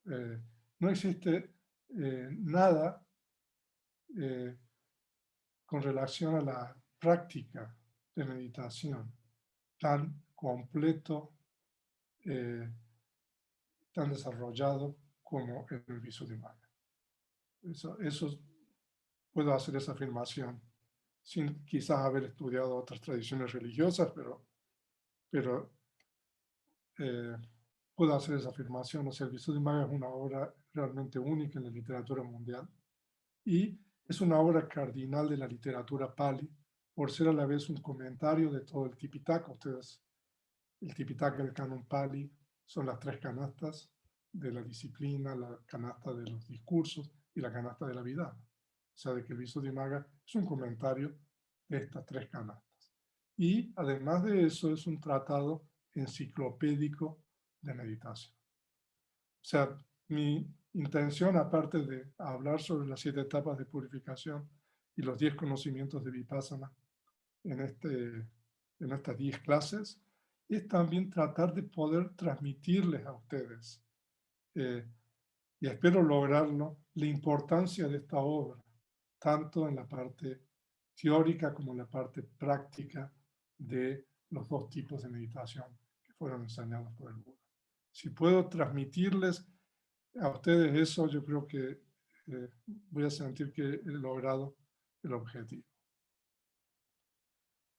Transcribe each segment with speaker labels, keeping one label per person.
Speaker 1: No existe nada con relación a la práctica de meditación tan completo, tan desarrollado como en el Visuddhimagga. Eso puedo hacer esa afirmación sin quizás haber estudiado otras tradiciones religiosas, pero puedo hacer esa afirmación. O sea, el Visuddhimagga es una obra realmente única en la literatura mundial y es una obra cardinal de la literatura Pali, por ser a la vez un comentario de todo el Tipitaka. Ustedes, el Tipitaka y el Canon Pali son las tres canastas de la disciplina, la canasta de los discursos y la canasta de la vida. O sea, de que el Visuddhimagga es un comentario de estas tres canastas. Y además de eso es un tratado enciclopédico de meditación. O sea, mi intención, aparte de hablar sobre las 7 etapas de purificación y los 10 conocimientos de Vipassana en estas 10 clases, es también tratar de poder transmitirles a ustedes, y espero lograrlo, la importancia de esta obra, tanto en la parte teórica como en la parte práctica de los 2 tipos de meditación que fueron enseñados por el Buda. Si puedo transmitirles a ustedes eso, yo creo que voy a sentir que he logrado el objetivo.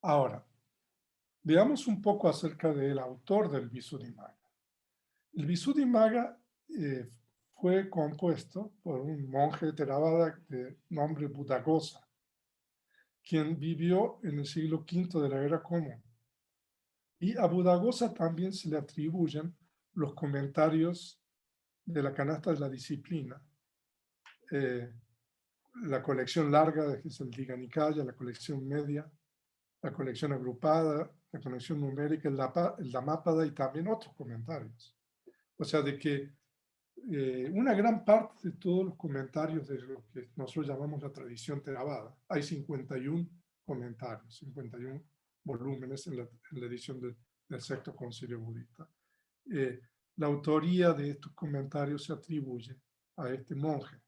Speaker 1: Ahora, veamos un poco acerca del autor del Visuddhimagga. El Visuddhimagga fue compuesto por un monje Theravada de nombre Buddhaghosa, quien vivió en el siglo V de la Era Común. Y a Buddhaghosa también se le atribuyen los comentarios de la canasta de la disciplina, la colección larga, que es el Digha Nikaya, la colección media, la colección agrupada, la colección numérica, el Dhammapada y también otros comentarios. O sea, de que una gran parte de todos los comentarios de lo que nosotros llamamos la tradición Theravada, hay 51 comentarios, 51 volúmenes en la edición del Sexto Concilio Budista. La autoría de estos comentarios se atribuye a este monje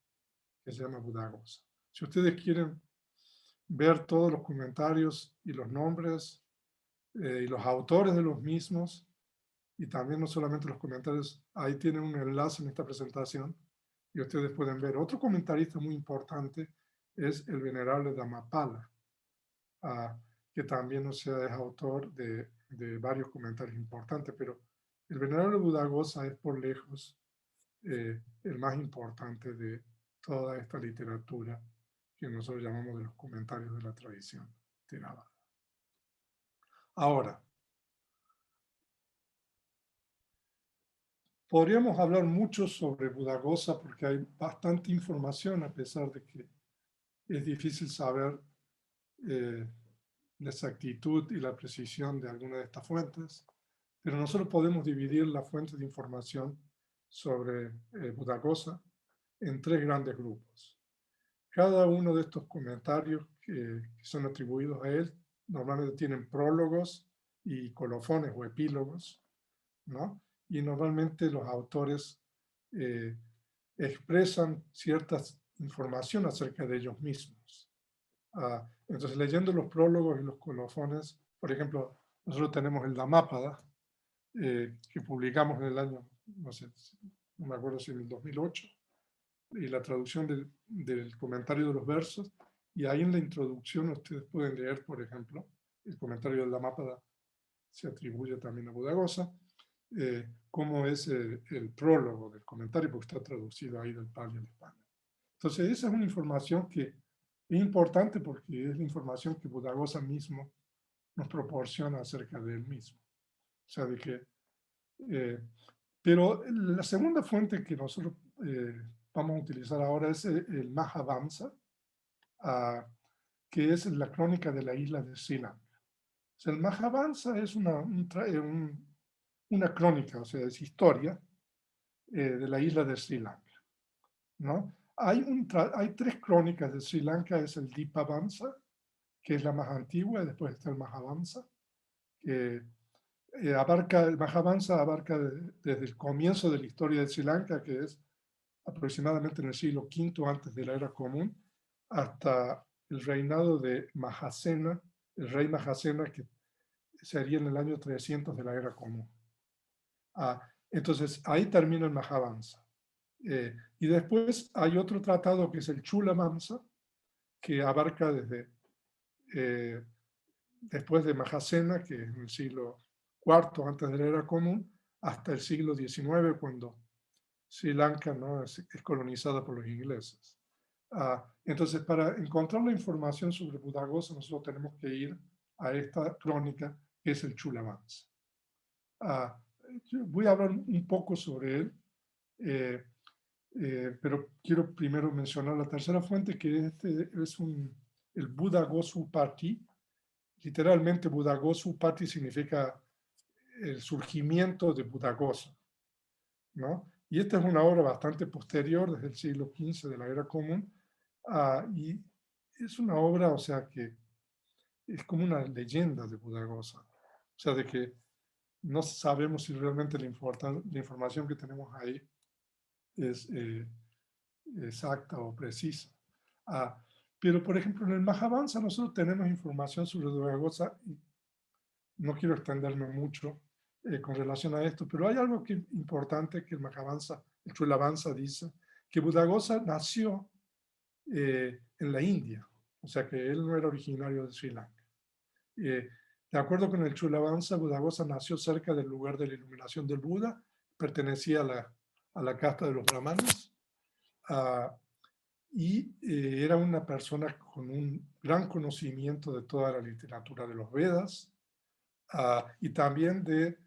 Speaker 1: que se llama Buddhaghosa. Si ustedes quieren ver todos los comentarios y los nombres y los autores de los mismos, y también no solamente los comentarios, ahí tienen un enlace en esta presentación y ustedes pueden ver. Otro comentarista muy importante es el venerable Dhammapada, que también, o sea, es autor de varios comentarios importantes, pero el venerable Buddhaghosa es por lejos el más importante de toda esta literatura que nosotros llamamos de los comentarios de la tradición Theravada. Ahora, podríamos hablar mucho sobre Buddhaghosa porque hay bastante información, a pesar de que es difícil saber la exactitud y la precisión de alguna de estas fuentes, pero nosotros podemos dividir la fuente de información sobre Buddhaghosa en 3 grandes grupos. Cada uno de estos comentarios que son atribuidos a él normalmente tienen prólogos y colofones o epílogos, ¿no? Y normalmente los autores expresan cierta información acerca de ellos mismos. Entonces, leyendo los prólogos y los colofones, por ejemplo, nosotros tenemos el Dhammapada, que publicamos en el año, no sé, no me acuerdo si en el 2008, y la traducción del comentario de los versos, y ahí en la introducción ustedes pueden leer, por ejemplo, el comentario del Dhammapada se atribuye también a Buddhaghosa, cómo es el prólogo del comentario, porque está traducido ahí del Pali al español. Entonces, esa es una información que es importante porque es la información que Buddhaghosa mismo nos proporciona acerca de él mismo. O sea, de que... pero la segunda fuente que nosotros vamos a utilizar ahora es el Mahavamsa, que es la crónica de la isla de Sri Lanka. O sea, el Mahavamsa es una crónica, o sea, es historia de la isla de Sri Lanka, ¿no? Hay 3 crónicas de Sri Lanka, es el Dipavamsa, que es la más antigua, y después está el Mahavamsa, que el Mahavansa abarca desde el comienzo de la historia de Sri Lanka, que es aproximadamente en el siglo V antes de la era común, hasta el reinado de Mahasena, el rey Mahasena, que sería en el año 300 de la era común. Entonces, ahí termina el Mahavansa. Y después hay otro tratado que es el Chula Vamsa, que abarca desde después de Mahasena, que es en el siglo IV antes de la era común, hasta el siglo XIX, cuando Sri Lanka, ¿no?, es colonizada por los ingleses. Entonces, para encontrar la información sobre Buddhaghosa, nosotros tenemos que ir a esta crónica, que es el Chula Vamsa. Voy a hablar un poco sobre él, pero quiero primero mencionar la tercera fuente, que este es el Buddhaghosa Upati. Literalmente, Buddhaghosa Upati significa el surgimiento de Buddhaghosa, ¿no? Y esta es una obra bastante posterior, desde el siglo XV de la era común, y es una obra, o sea, que es como una leyenda de Buddhaghosa, o sea, de que no sabemos si realmente la información que tenemos ahí es exacta o precisa. Pero, por ejemplo, en el Mahavansa nosotros tenemos información sobre Buddhaghosa, y no quiero extenderme mucho con relación a esto, pero hay algo importante que el Mahavansa, el Chulavansa dice, que Buddhaghosa nació en la India, o sea que él no era originario de Sri Lanka. De acuerdo con el Chulavansa, Buddhaghosa nació cerca del lugar de la iluminación del Buda, pertenecía a la casta de los brahmanes, y era una persona con un gran conocimiento de toda la literatura de los Vedas, y también de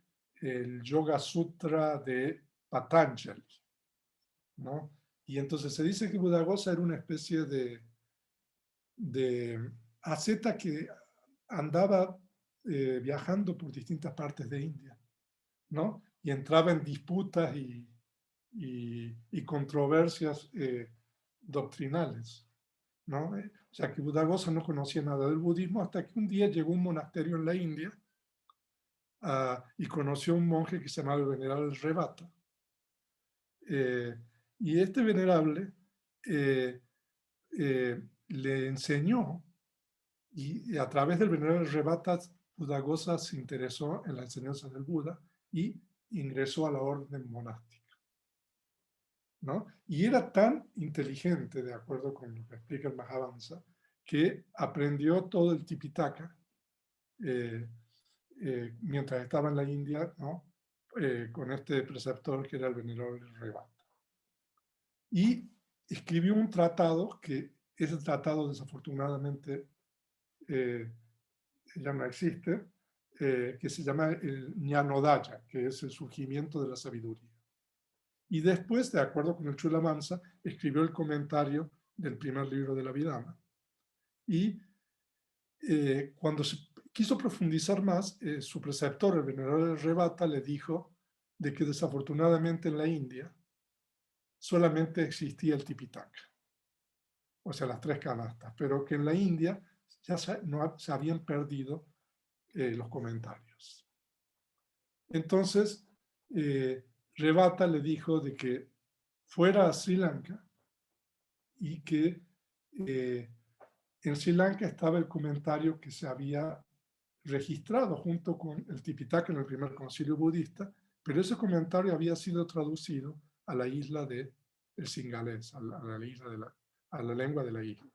Speaker 1: el Yoga Sutra de Patanjali, ¿no? Y entonces se dice que Buddhaghosa era una especie de asceta que andaba viajando por distintas partes de India, ¿no? Y entraba en disputas y controversias doctrinales, ¿no? O sea que Buddhaghosa no conocía nada del budismo hasta que un día llegó a un monasterio en la India y conoció a un monje que se llamaba el venerable Rebata. Y este venerable le enseñó, y a través del venerable Rebata, Buddhaghosa se interesó en la enseñanza del Buda y ingresó a la orden monástica, ¿no? Y era tan inteligente, de acuerdo con lo que explica el Mahavansa, que aprendió todo el Tipitaka mientras estaba en la India, ¿no? Con este preceptor que era el venerable Rebata. Y escribió un tratado, que ese tratado desafortunadamente ya no existe, que se llama el Jnanodaya, que es el surgimiento de la sabiduría. Y después, de acuerdo con el Chulavansa, escribió el comentario del primer libro de la Abhidhamma. Y cuando se quiso profundizar más, su preceptor, el venerable Rebata, le dijo de que desafortunadamente en la India solamente existía el Tipitaka, o sea, las tres canastas, pero que en la India ya se habían perdido los comentarios. Entonces, Rebata le dijo de que fuera a Sri Lanka y que en Sri Lanka estaba el comentario que se había registrado junto con el Tipitaka en el primer concilio budista, pero ese comentario había sido traducido a la isla de el singalés, a la lengua de la isla.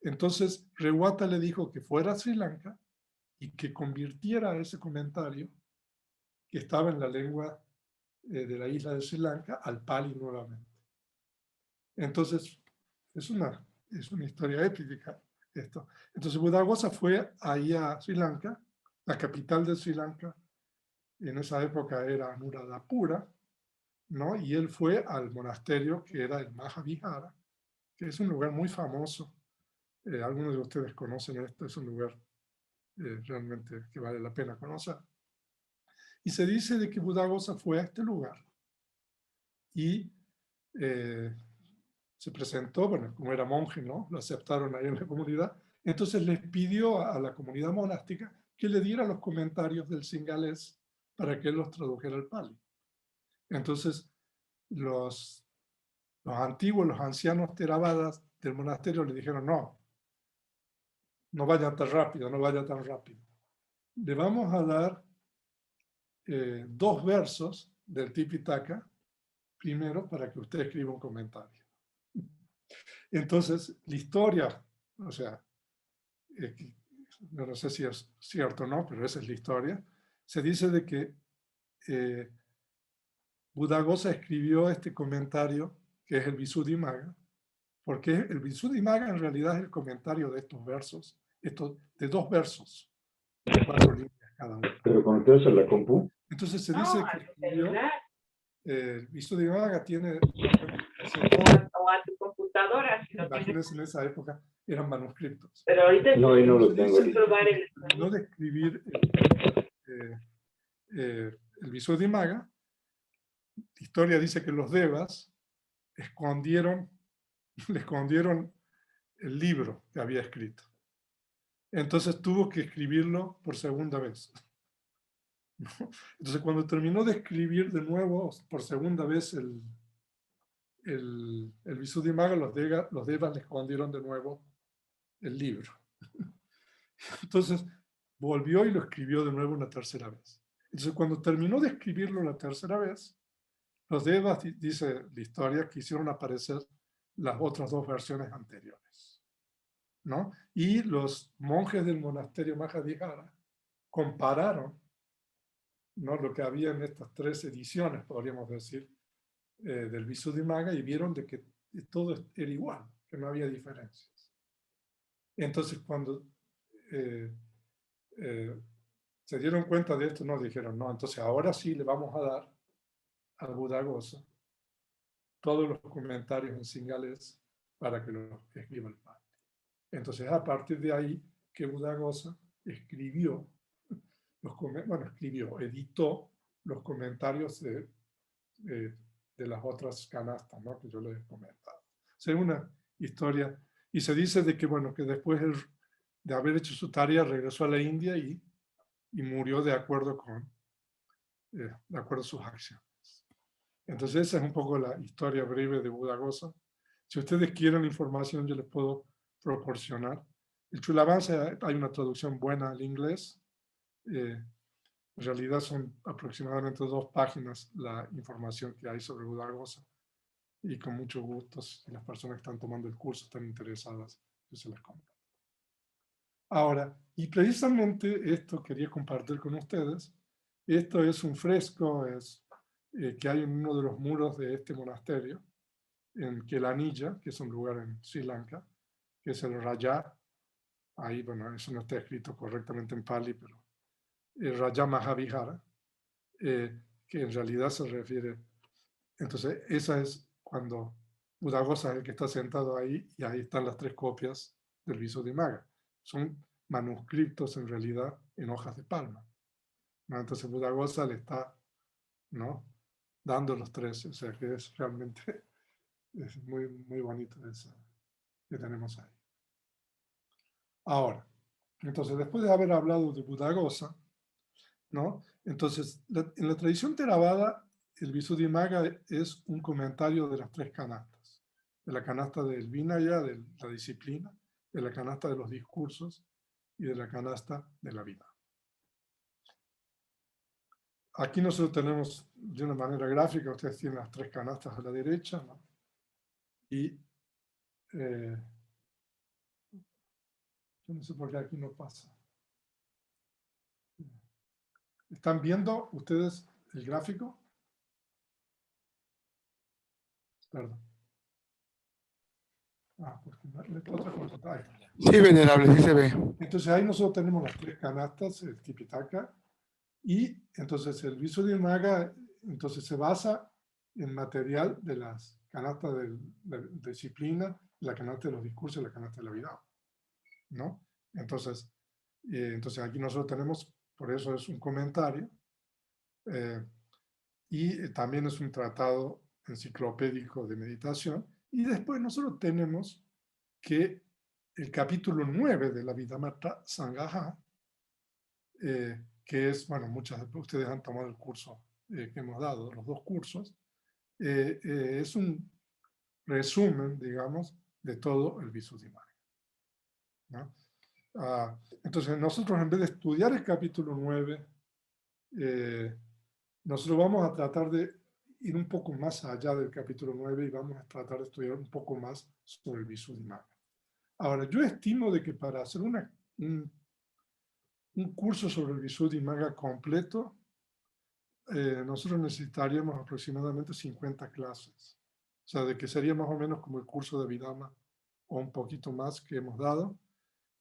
Speaker 1: Entonces, Rewata le dijo que fuera a Sri Lanka y que convirtiera ese comentario que estaba en la lengua de la isla de Sri Lanka al Pali nuevamente. Entonces, es una historia épica esto. Entonces, Buddhaghosa fue ahí a Sri Lanka, la capital de Sri Lanka en esa época era Anuradhapura, ¿no? Y él fue al monasterio que era el Mahavihara, que es un lugar muy famoso. Algunos de ustedes conocen esto, es un lugar realmente que vale la pena conocer. Y se dice de que Buddhaghosa fue a este lugar y se presentó, bueno, como era monje, ¿no? Lo aceptaron ahí en la comunidad. Entonces les pidió a la comunidad monástica que le diera los comentarios del singalés para que él los tradujera al Pali. Entonces, los antiguos, los ancianos Theravadas del monasterio le dijeron, no vaya tan rápido, no vaya tan rápido. Le vamos a dar 2 versos del Tipitaka primero para que usted escriba un comentario. Entonces, la historia, o sea, no sé si es cierto o no, pero esa es la historia, se dice de que Buddhaghosa escribió este comentario, que es el Visuddhimagga, porque el Visuddhimagga en realidad es el comentario de estos versos, de 2 versos, de 4 líneas cada uno.
Speaker 2: Pero con ustedes en la compu.
Speaker 1: Entonces se dice que escribió, el Visuddhimagga tiene...
Speaker 3: O a tu computadora. Si no
Speaker 1: imagínense, en esa época eran manuscritos.
Speaker 3: Pero ahorita
Speaker 2: no, y no lo tengo.
Speaker 1: No de escribir el Visuddhimagga, la historia dice que los devas le escondieron el libro que había escrito. Entonces tuvo que escribirlo por segunda vez. Entonces cuando terminó de escribir de nuevo, por segunda vez, el Visuddhimagga, los devas le escondieron de nuevo el libro. Entonces volvió y lo escribió de nuevo una tercera vez. Entonces cuando terminó de escribirlo la tercera vez, los devas, dice la historia, que hicieron aparecer las otras 2 versiones anteriores, ¿no? Y los monjes del monasterio Mahadvihara compararon, ¿no?, lo que había en estas 3 ediciones, podríamos decir, del Visuddhimagga, y vieron de que todo era igual, que no había diferencias. Entonces cuando se dieron cuenta de esto, nos dijeron, no, entonces ahora sí le vamos a dar al Buddhaghosa todos los comentarios en singalés para que los escriba el Pali. Entonces, a partir de ahí que Buddhaghosa editó los comentarios de las otras canastas, ¿no?, que yo les he comentado. O sea, es una historia, y se dice de que, bueno, que después de haber hecho su tarea regresó a la India y murió de acuerdo a sus acciones. Entonces esa es un poco la historia breve de Buddhaghosa. Si ustedes quieren información, yo les puedo proporcionar. El Chulavansa, hay una traducción buena al inglés. En realidad son aproximadamente 2 páginas la información que hay sobre Buddhaghosa. Y con mucho gusto, si las personas que están tomando el curso están interesadas, yo se las comparto. Ahora, y precisamente esto quería compartir con ustedes. Esto es un fresco, que hay en uno de los muros de este monasterio, en Kelanilla, que es un lugar en Sri Lanka, que es el Raja. Ahí, bueno, eso no está escrito correctamente en Pali, pero el Raja Mahavihara, que en realidad se refiere. Entonces, esa es cuando Buddhaghosa es el que está sentado ahí, y ahí están las 3 copias del Visuddhimagga. Son manuscritos en realidad en hojas de palma, ¿no? Entonces Buddhaghosa le está, ¿no?, dando los 3, o sea que es realmente es muy, muy bonito eso que tenemos ahí. Ahora, entonces después de haber hablado de Buddhaghosa, ¿no?, entonces en la tradición Theravada el Visuddhimagga es un comentario de las 3 canastas, de la canasta del Vinaya, de la disciplina, de la canasta de los discursos y de la canasta de la vida. Aquí nosotros tenemos de una manera gráfica, ustedes tienen las 3 canastas a la derecha, ¿no? Y yo no sé por qué aquí no pasa. ¿Están viendo ustedes el gráfico? Perdón. Porque otra cosa.
Speaker 4: Sí, venerable, sí se ve.
Speaker 1: Entonces ahí nosotros tenemos las 3 canastas, el Tipitaka, y entonces el Visuddhimagga entonces se basa en material de las canastas de la disciplina, la canasta de los discursos y la canasta de la vida, ¿no? Entonces aquí nosotros tenemos, por eso es un comentario, y también es un tratado enciclopédico de meditación, y después nosotros tenemos que el capítulo 9 de la Vidamata Sangaha que es, bueno, muchas de ustedes han tomado el curso que hemos dado, los dos cursos, es un resumen, digamos, de todo el Visuddhimagga, ¿no? Entonces, nosotros en vez de estudiar el capítulo 9, nosotros vamos a tratar de ir un poco más allá del capítulo 9 y vamos a tratar de estudiar un poco más sobre el Visuddhimagga. Ahora, yo estimo de que para hacer un curso sobre el Visuddhimagga completo, nosotros necesitaríamos aproximadamente 50 clases. O sea, de que sería más o menos como el curso de Abhidhamma o un poquito más que hemos dado.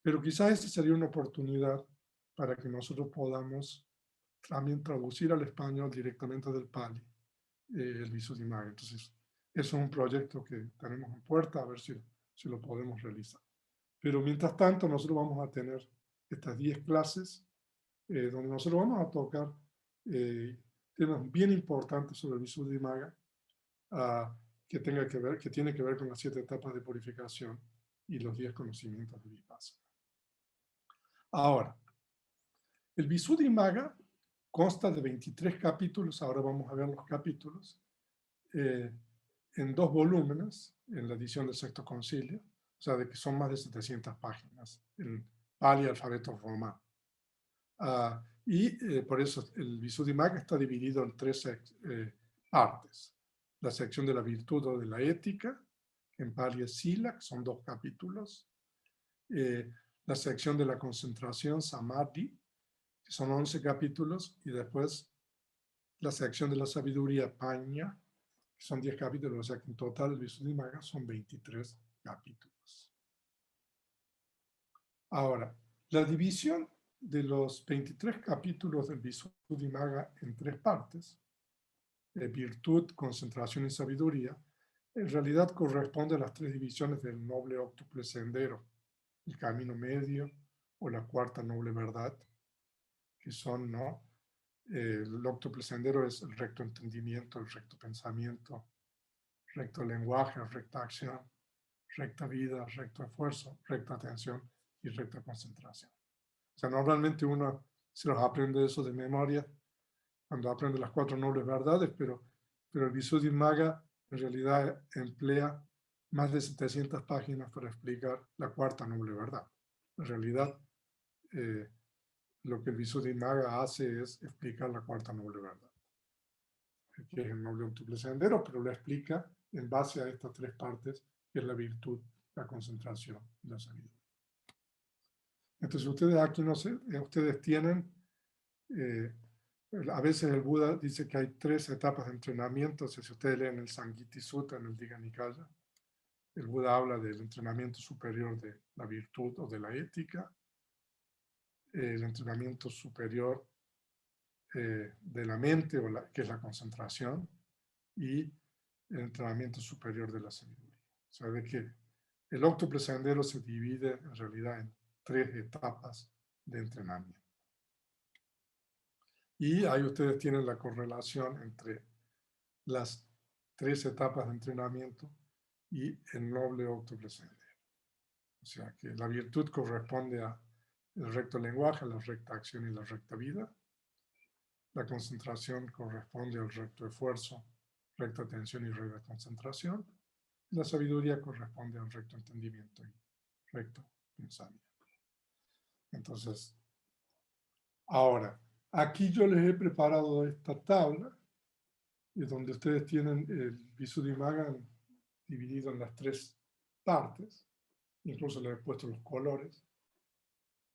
Speaker 1: Pero quizás esa sería una oportunidad para que nosotros podamos también traducir al español directamente del Pali el Visuddhimagga. Entonces, eso es un proyecto que tenemos en puerta, a ver si lo podemos realizar. Pero mientras tanto, nosotros vamos a tener estas 10 clases donde nosotros vamos a tocar temas bien importantes sobre el Visuddhimagga que tiene que ver con las 7 etapas de purificación y los 10 conocimientos de Vipassana. Ahora, el Visuddhimagga consta de 23 capítulos, ahora vamos a ver los capítulos, en 2 volúmenes, en la edición del Sexto Concilio, o sea, de que son más de 700 páginas, en Pali alfabeto romano. Y por eso el Visuddhimagga está dividido en 3 partes. La sección de la virtud o de la ética, que en Pali es Sila, que son 2 capítulos. La sección de la concentración, Samadhi, que son 11 capítulos, y después la sección de la sabiduría, Pañña, que son 10 capítulos, o sea que en total el Visuddhimagga son 23 capítulos. Ahora, la división de los 23 capítulos del Visuddhimagga en 3 partes, virtud, concentración y sabiduría, en realidad corresponde a las 3 divisiones del noble óctuple sendero, el camino medio o la cuarta noble verdad, que son, ¿no? El óctuple sendero es el recto entendimiento, el recto pensamiento, recto lenguaje, recta acción, recta vida, recto esfuerzo, recta atención y recta concentración. O sea, normalmente uno se los aprende eso de memoria cuando aprende las 4 nobles verdades, pero el Visuddhimagga en realidad emplea más de 700 páginas para explicar la cuarta noble verdad. En realidad, lo que el Visuddhimagga hace es explicar la cuarta noble verdad, que es el noble óctuple sendero, pero lo explica en base a estas 3 partes, que es la virtud, la concentración y la sabiduría. Entonces ustedes aquí, no sé, ustedes tienen, a veces el Buda dice que hay 3 etapas de entrenamiento. O sea, si ustedes leen el Sangiti Sutta en el Digha Nikaya, el Buda habla del entrenamiento superior de la virtud o de la ética, el entrenamiento superior de la mente, que es la concentración, y el entrenamiento superior de la sabiduría. O sea, de que el óctuple sendero se divide en realidad en 3 etapas de entrenamiento. Y ahí ustedes tienen la correlación entre las 3 etapas de entrenamiento y el noble óctuple sendero. O sea, que la virtud corresponde al recto lenguaje, a la recta acción y la recta vida. La concentración corresponde al recto esfuerzo, recta atención y recta concentración. La sabiduría corresponde al recto entendimiento y recto pensamiento. Entonces, ahora, aquí yo les he preparado esta tabla, donde ustedes tienen el Visuddhimagga dividido en las 3 partes. Incluso les he puesto los colores.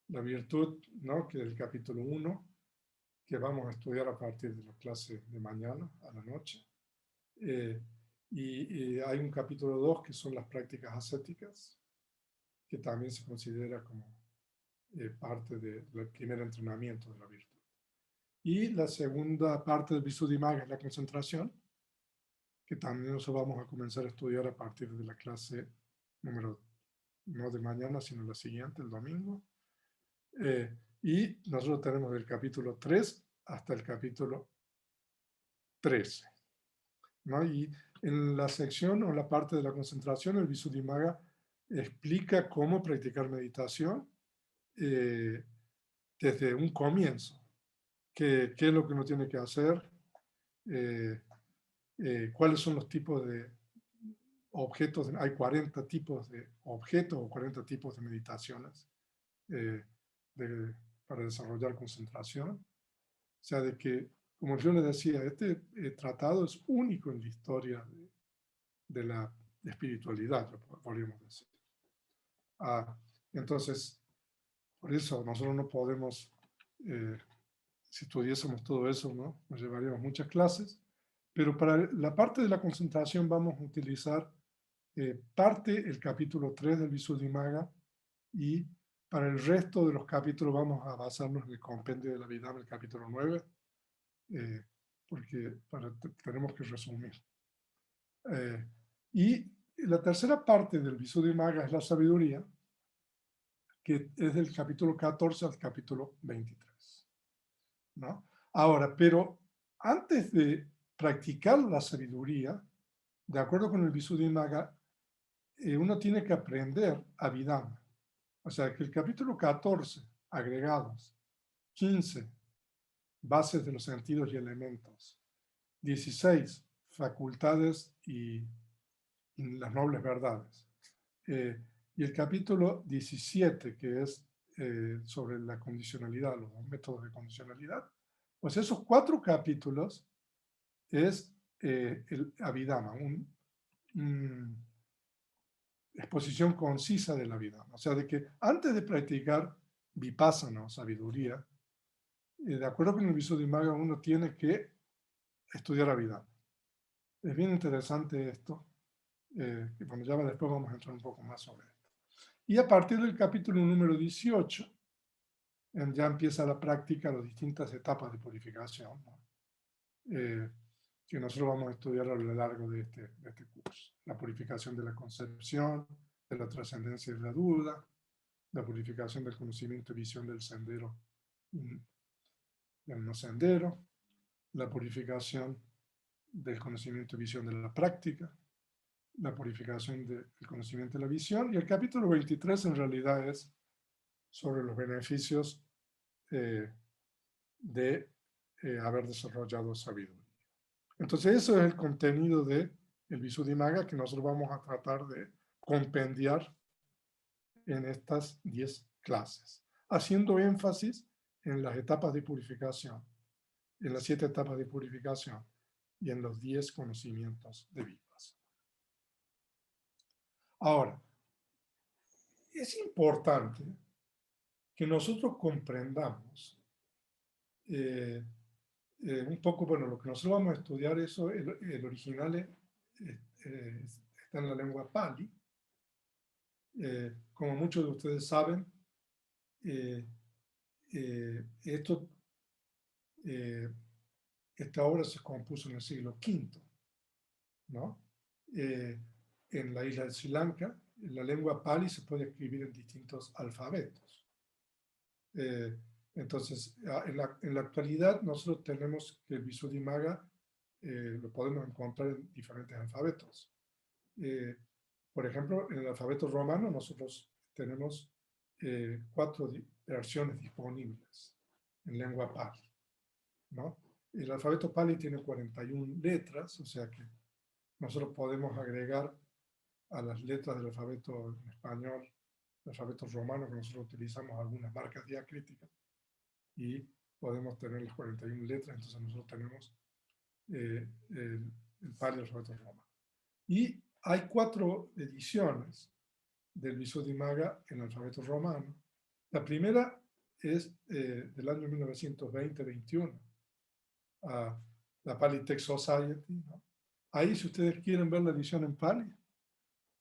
Speaker 1: La virtud, ¿no? Que es el capítulo 1, que vamos a estudiar a partir de la clase de mañana a la noche. Y hay un capítulo 2 que son las prácticas ascéticas, que también se considera como parte del primer entrenamiento de la virtud. Y la segunda parte del Visuddhimagga es la concentración, que también nosotros vamos a comenzar a estudiar a partir de la clase número, no de mañana, sino la siguiente, el domingo. Y nosotros tenemos del capítulo 3 hasta el capítulo 13, ¿no? Y en la sección o la parte de la concentración, el Visuddhimagga explica cómo practicar meditación desde un comienzo. qué es lo que uno tiene que hacer, cuáles son los tipos de objetos. Hay 40 tipos de objetos o 40 tipos de meditaciones eh, para desarrollar concentración. O sea, de que, como yo les decía, este tratado es único en la historia de la espiritualidad, podríamos decir. Entonces, por eso nosotros no podemos, si estudiásemos todo eso, ¿no? Nos llevaríamos muchas clases, pero para la parte de la concentración vamos a utilizar parte el capítulo 3 del Visuddhimagga, y para el resto de los capítulos vamos a basarnos en el compendio de la Abhidhamma, el capítulo 9, porque tenemos que resumir. Y la tercera parte del Visuddhimagga es la sabiduría, que es del capítulo 14 al capítulo 23, ¿no? Ahora, pero antes de practicar la sabiduría, de acuerdo con el Visuddhimagga, uno tiene que aprender Abhidhamma. O sea, que el capítulo 14, agregados, 15, bases de los sentidos y elementos, 16, facultades y las nobles verdades, y el capítulo 17, que es sobre la condicionalidad, los métodos de condicionalidad, pues esos 4 capítulos es el Abhidhamma, una exposición concisa de la vida. O sea, de que antes de practicar vipassana o sabiduría, de acuerdo con el Visuddhimagga, uno tiene que estudiar Abhidhamma. Es bien interesante esto, y bueno, ya después vamos a entrar un poco más sobre esto. Y a partir del capítulo número 18, ya empieza la práctica, las distintas etapas de purificación, ¿no? Que nosotros vamos a estudiar a lo largo de este curso. La purificación de la concepción, de la trascendencia de la duda, la purificación del conocimiento y visión del sendero, del no sendero, la purificación del conocimiento y visión de la práctica, la purificación del conocimiento y la visión, y el capítulo 23 en realidad es sobre los beneficios de haber desarrollado sabiduría. Entonces, eso es el contenido del Visuddhimagga que nosotros vamos a tratar de compendiar en estas 10 clases, haciendo énfasis en las etapas de purificación, en las 7 etapas de purificación y en los 10 conocimientos de vidas. Ahora, es importante que nosotros comprendamos un poco, bueno, lo que nosotros vamos a estudiar, eso, el original está en la lengua Pali. Como muchos de ustedes saben, esta obra se compuso en el siglo V, ¿no? En la isla de Sri Lanka, la lengua Pali se puede escribir en distintos alfabetos. Entonces, en la actualidad nosotros tenemos que el Visuddhimagga lo podemos encontrar en diferentes alfabetos. Por ejemplo, en el alfabeto romano nosotros tenemos 4 versiones disponibles en lengua Pali, ¿no? El alfabeto Pali tiene 41 letras, o sea que nosotros podemos agregar a las letras del alfabeto en español, el alfabeto romano, que nosotros utilizamos algunas marcas diacríticas, y podemos tener las 41 letras. Entonces nosotros tenemos el Pali del alfabeto romano. Y hay 4 ediciones del Visuddhimagga en alfabeto romano. La primera es del año 1920-21, la Pali Text Society, ¿no? Ahí, si ustedes quieren ver la edición en Pali,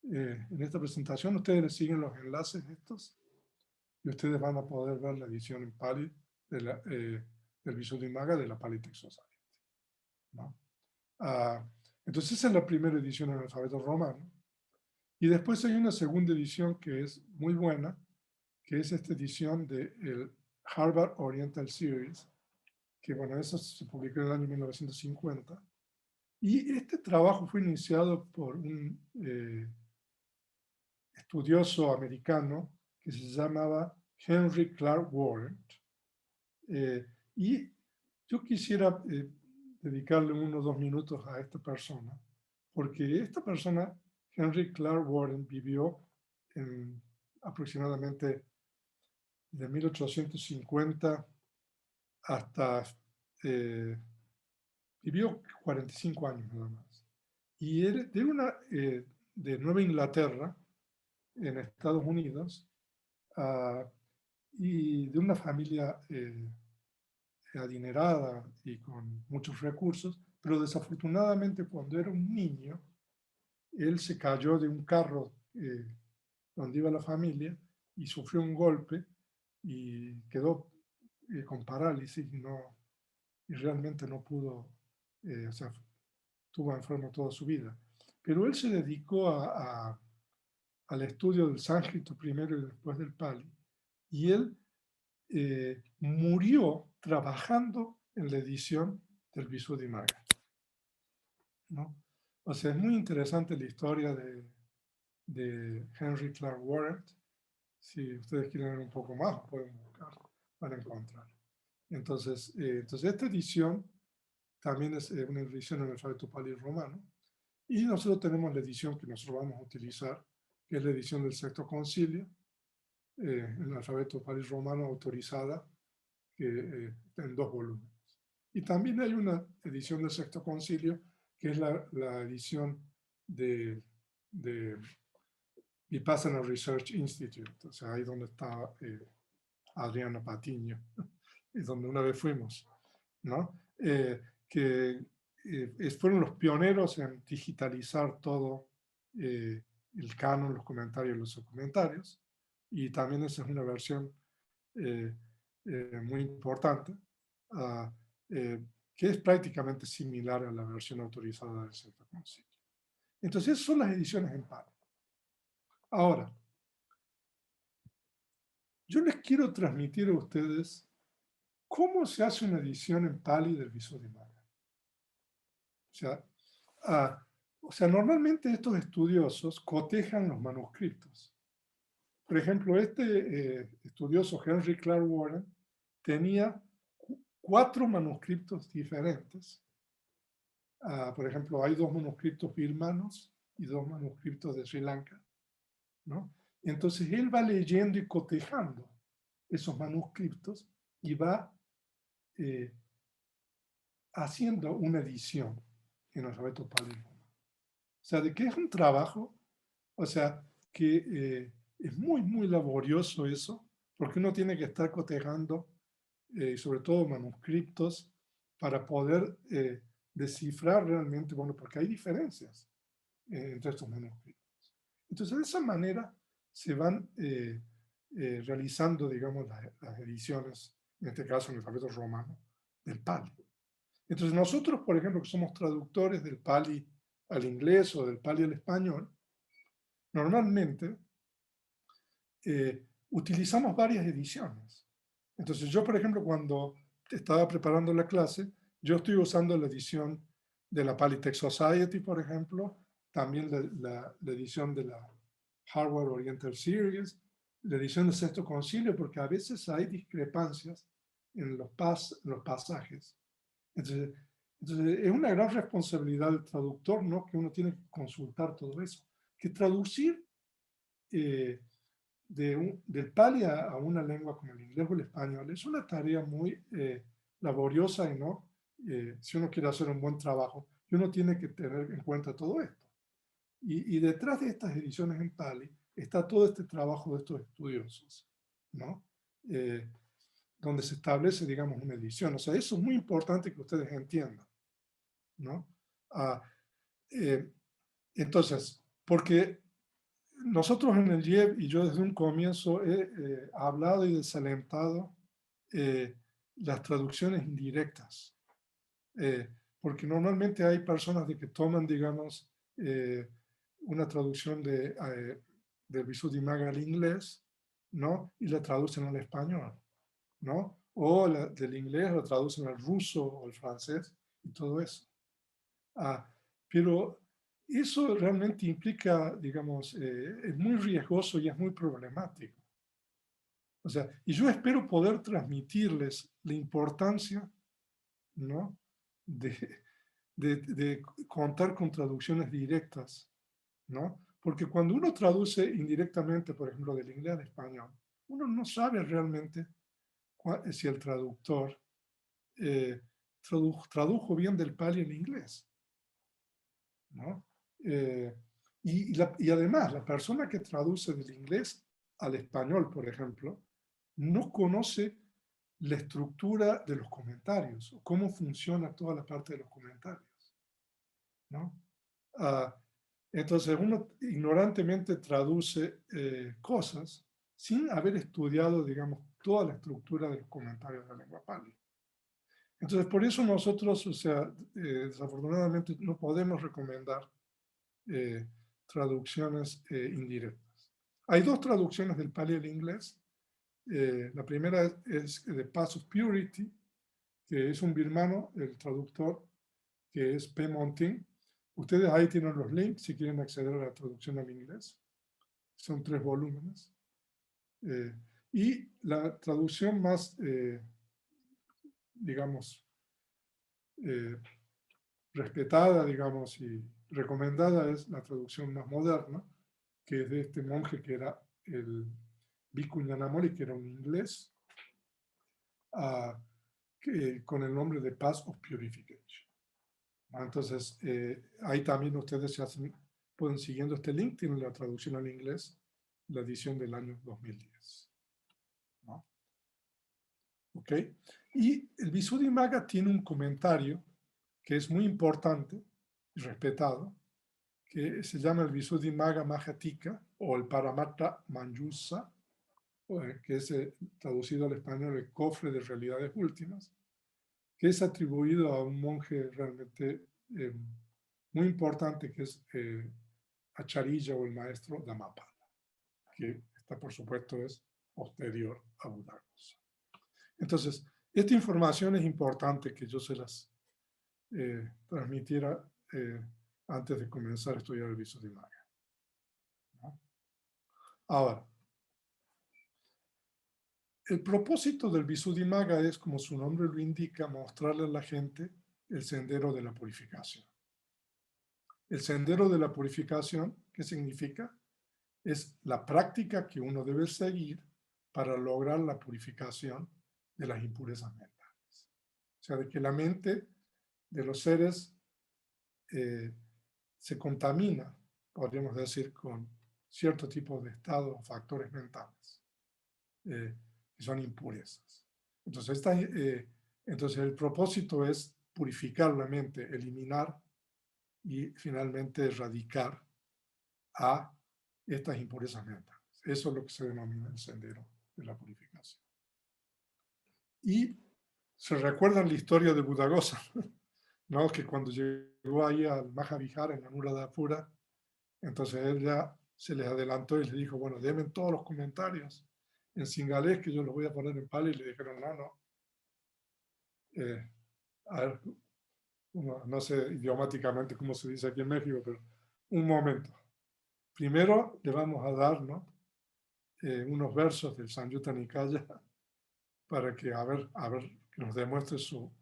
Speaker 1: en esta presentación ustedes siguen los enlaces estos y ustedes van a poder ver la edición en Pali del Visuddhimagga de la Pali Text Society, ¿no? Entonces esa es la primera edición en el alfabeto romano. Y después hay una segunda edición que es muy buena, que es esta edición del Harvard Oriental Series, que bueno, eso se publicó en el año 1950. Y este trabajo fue iniciado por un estudioso americano que se llamaba Henry Clark Warren. Y yo quisiera dedicarle 1 o 2 minutos a esta persona, porque esta persona, Henry Clark Warren, vivió en aproximadamente de 1850 hasta, vivió 45 años nada más. Y él de Nueva Inglaterra, en Estados Unidos, y de una familia adinerada y con muchos recursos, pero desafortunadamente cuando era un niño, él se cayó de un carro donde iba la familia y sufrió un golpe y quedó con parálisis y realmente no pudo, o sea, estuvo enfermo toda su vida. Pero él se dedicó al estudio del sánscrito primero y después del Pali, y él murió trabajando en la edición del Visuddhimagga, ¿no? O sea, es muy interesante la historia de Henry Clark Warren. Si ustedes quieren ver un poco más, pueden buscar, van a encontrar. Entonces esta edición también es una edición en el alfabeto Pali romano, y nosotros tenemos la edición que nosotros vamos a utilizar, que es la edición del Sexto Concilio, en el alfabeto Pali romano autorizada, en 2 volúmenes. Y también hay una edición del Sexto Concilio, que es la edición de Vipassana Research Institute, o sea, ahí donde está Adriana Patiño, y donde una vez fuimos, ¿no? Que fueron los pioneros en digitalizar todo el canon, los comentarios, los subcomentarios, y también esa es una versión muy importante, que es prácticamente similar a la versión autorizada del Sexto Concilio. Entonces, esas son las ediciones en Pali. Ahora, yo les quiero transmitir a ustedes cómo se hace una edición en Pali del Visuddhimagga. O sea, normalmente estos estudiosos cotejan los manuscritos. Por ejemplo, este estudioso Henry Clark Warren tenía 4 manuscritos diferentes. Por ejemplo, hay 2 manuscritos birmanos y 2 manuscritos de Sri Lanka, ¿no? Entonces él va leyendo y cotejando esos manuscritos y va haciendo una edición en el alfabeto Pali. O sea, de que es un trabajo, o sea, que es muy, muy laborioso eso, porque uno tiene que estar cotejando, sobre todo manuscritos, para poder descifrar realmente, bueno, porque hay diferencias entre estos manuscritos. Entonces, de esa manera se van realizando, digamos, las ediciones, en este caso en el alfabeto romano, del Pali. Entonces, nosotros, por ejemplo, que somos traductores del Pali al inglés o del Pali al español, normalmente utilizamos varias ediciones. Entonces, yo, por ejemplo, cuando estaba preparando la clase, yo estoy usando la edición de la Pali Text Society, por ejemplo, también la edición de la Harvard Oriental Series, la edición del Sexto Concilio, porque a veces hay discrepancias en los pasajes. Entonces, es una gran responsabilidad del traductor, ¿no? Que uno tiene que consultar todo eso. Que traducir del Pali a una lengua como el inglés o el español es una tarea muy laboriosa, y no, si uno quiere hacer un buen trabajo, y uno tiene que tener en cuenta todo esto. Y detrás de estas ediciones en Pali está todo este trabajo de estos estudiosos, ¿no? Donde se establece, digamos, una edición. O sea, eso es muy importante que ustedes entiendan, ¿no? Entonces, porque nosotros en el IEB, y yo desde un comienzo he hablado y desalentado las traducciones indirectas, porque normalmente hay personas de que toman, digamos, una traducción del Visuddhimagga al inglés, ¿no? Y la traducen al español, ¿no? O del inglés lo traducen al ruso o al francés y todo eso. Pero eso realmente implica, digamos, es muy riesgoso y es muy problemático. O sea, y yo espero poder transmitirles la importancia ¿no? De contar con traducciones directas, ¿no? Porque cuando uno traduce indirectamente, por ejemplo, del inglés al español, uno no sabe realmente si el traductor tradujo bien del pali al inglés, ¿no? Y además, la persona que traduce del inglés al español, por ejemplo, no conoce la estructura de los comentarios, o cómo funciona toda la parte de los comentarios, ¿no? Entonces uno ignorantemente traduce cosas sin haber estudiado, digamos, toda la estructura de los comentarios de la lengua pali. Entonces, por eso nosotros, o sea, desafortunadamente no podemos recomendar traducciones indirectas. Hay dos traducciones del pali al inglés. La primera es The Path of Purity, que es un birmano, el traductor, que es P. Montin. Ustedes ahí tienen los links si quieren acceder a la traducción al inglés. Son 3 volúmenes. Y la traducción más, digamos, respetada, digamos, y recomendada es la traducción más moderna, que es de este monje que era el Bhikkhu Ñanamoli, que era un inglés, con el nombre de Path of Purification. Entonces, ahí también ustedes pueden, siguiendo este link, tienen la traducción al inglés, la edición del año 2010. ¿No? ¿Ok? Y el Visuddhimagga tiene un comentario que es muy importante y respetado, que se llama el Visuddhimagga Mahatika o el Paramattha Manjusa, que es traducido al español el cofre de realidades últimas, que es atribuido a un monje realmente muy importante, que es Acharya o el maestro Dhammapada, que esta por supuesto es posterior a Buddhaghosa. Entonces, esta información es importante que yo se las transmitiera antes de comenzar a estudiar el Visuddhimagga, ¿no? Ahora, el propósito del Visuddhimagga es, como su nombre lo indica, mostrarle a la gente el sendero de la purificación. El sendero de la purificación, ¿qué significa? Es la práctica que uno debe seguir para lograr la purificación de las impurezas mentales. O sea, de que la mente de los seres se contamina, podríamos decir, con cierto tipo de estados o factores mentales, que son impurezas. Entonces, entonces, el propósito es purificar la mente, eliminar y finalmente erradicar a estas impurezas mentales. Eso es lo que se denomina el sendero de la purificación. Y se recuerdan la historia de Buddhaghosa, ¿no? Que cuando llegó ahí al Mahavihara en Anuradhapura, entonces él ya se les adelantó y les dijo, bueno, denme todos los comentarios en singalés que yo los voy a poner en pali, y le dijeron, no. A ver, no sé idiomáticamente cómo se dice aquí en México, pero un momento. Primero le vamos a dar, ¿no? Unos versos del Samyutta Nikaya para que, a ver, que nos demuestre su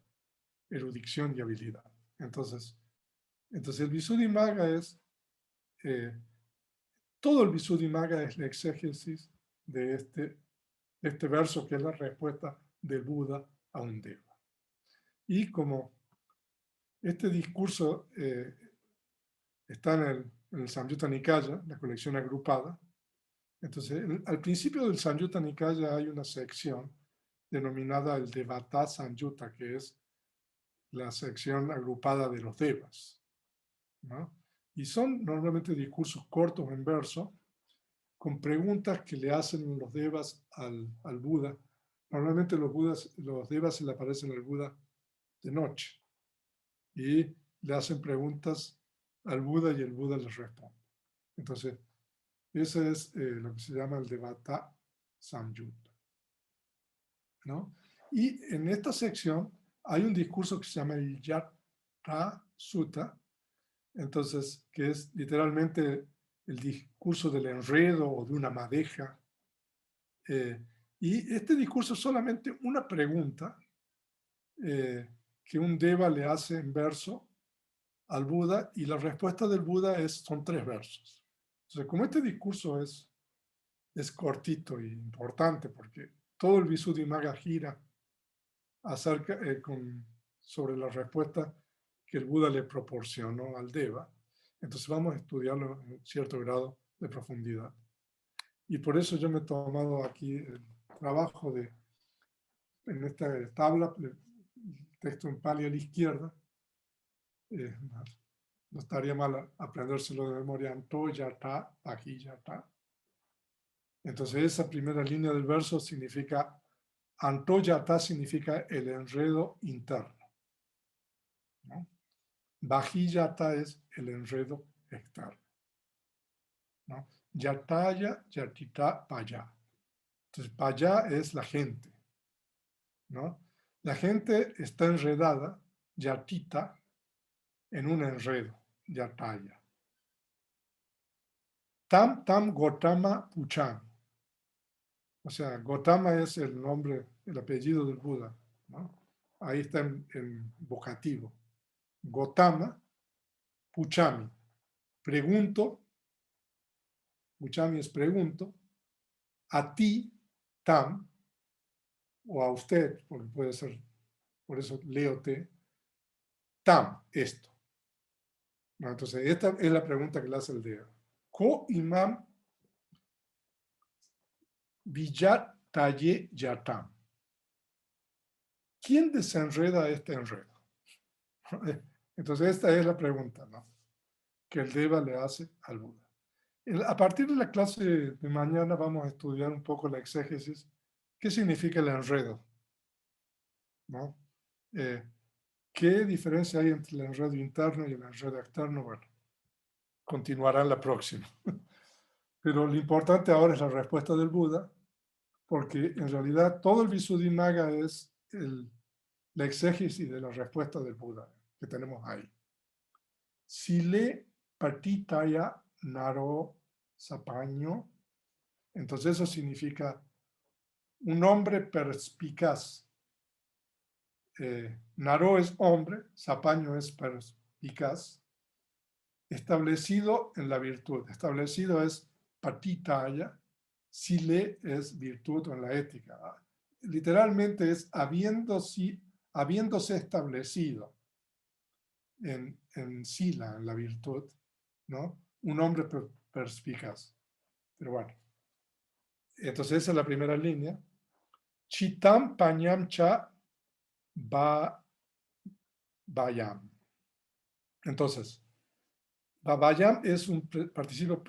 Speaker 1: erudición y habilidad. Entonces el Visuddhimagga es, todo el Visuddhimagga es la exégesis de este verso que es la respuesta del Buda a un Deva. Y como este discurso está en el Samyutta Nikaya, la colección agrupada, entonces al principio del Samyutta Nikaya hay una sección denominada el Devata Samyutta, que es la sección agrupada de los devas, ¿no? Y son normalmente discursos cortos en verso, con preguntas que le hacen los devas al Buda. Normalmente los devas se le aparecen al Buda de noche y le hacen preguntas al Buda y el Buda les responde. Entonces, ese es lo que se llama el Devata Samyutta, ¿no? Y en esta sección hay un discurso que se llama el Yatra Sutta, entonces, que es literalmente el discurso del enredo o de una madeja. Y este discurso es solamente una pregunta que un deva le hace en verso al Buda, y la respuesta del Buda son 3 versos. Entonces, como este discurso es cortito y importante, porque todo el Visuddhimagga gira acerca, sobre la respuesta que el Buda le proporcionó al deva, entonces vamos a estudiarlo en cierto grado de profundidad. Y por eso yo me he tomado aquí el trabajo de, en esta tabla, el texto en pali a la izquierda, no estaría mal aprendérselo de memoria, Anto Yata, Paji Yata. Entonces esa primera línea del verso significa, Anto Yata significa el enredo interno, ¿no? Baji Yata es el enredo externo, ¿no? Yataya, Yatita, Paya. Entonces Paya es la gente, ¿no? La gente está enredada, Yatita, en un enredo, Yataya. Tam Tam Gotama Pucham. O sea, Gotama es el nombre, el apellido del Buda, ¿no? Ahí está en vocativo. Gotama Puchami. Pregunto, Puchami es pregunto, a ti, Tam, o a usted, porque puede ser, por eso leo te, Tam, esto. ¿No? Entonces, esta es la pregunta que le hace el Deva. Ko imam Vijat Taye Yatam. ¿Quién desenreda este enredo? Entonces, esta es la pregunta, ¿no?, que el Deva le hace al Buda. A partir de la clase de mañana vamos a estudiar un poco la exégesis. ¿Qué significa el enredo? ¿No? ¿Qué diferencia hay entre el enredo interno y el enredo externo? Bueno, continuará en la próxima. Pero lo importante ahora es la respuesta del Buda, porque en realidad todo el Visuddhimagga es la exégesis de la respuesta del Buda que tenemos ahí. Sile patitaya naro sapaño. Entonces eso significa un hombre perspicaz. Naro es hombre, sapaño es perspicaz, establecido en la virtud. Establecido es patitaya, sile es virtud o en la ética. Literalmente es habiéndose establecido en sila, en la virtud, ¿no? Un hombre perspicaz. Pero bueno, entonces esa es la primera línea. Chitam pañam cha vayam. Entonces, vayam es un participio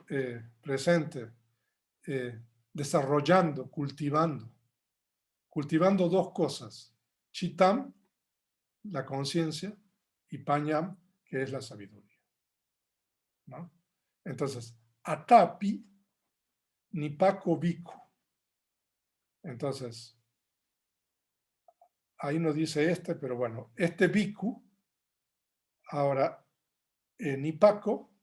Speaker 1: presente, desarrollando, cultivando dos cosas. Chitam, la conciencia, y pañam, que es la sabiduría, ¿no? Entonces, atapi, nipako biku. Entonces, ahí no dice pero bueno, este biku, ahora, nipako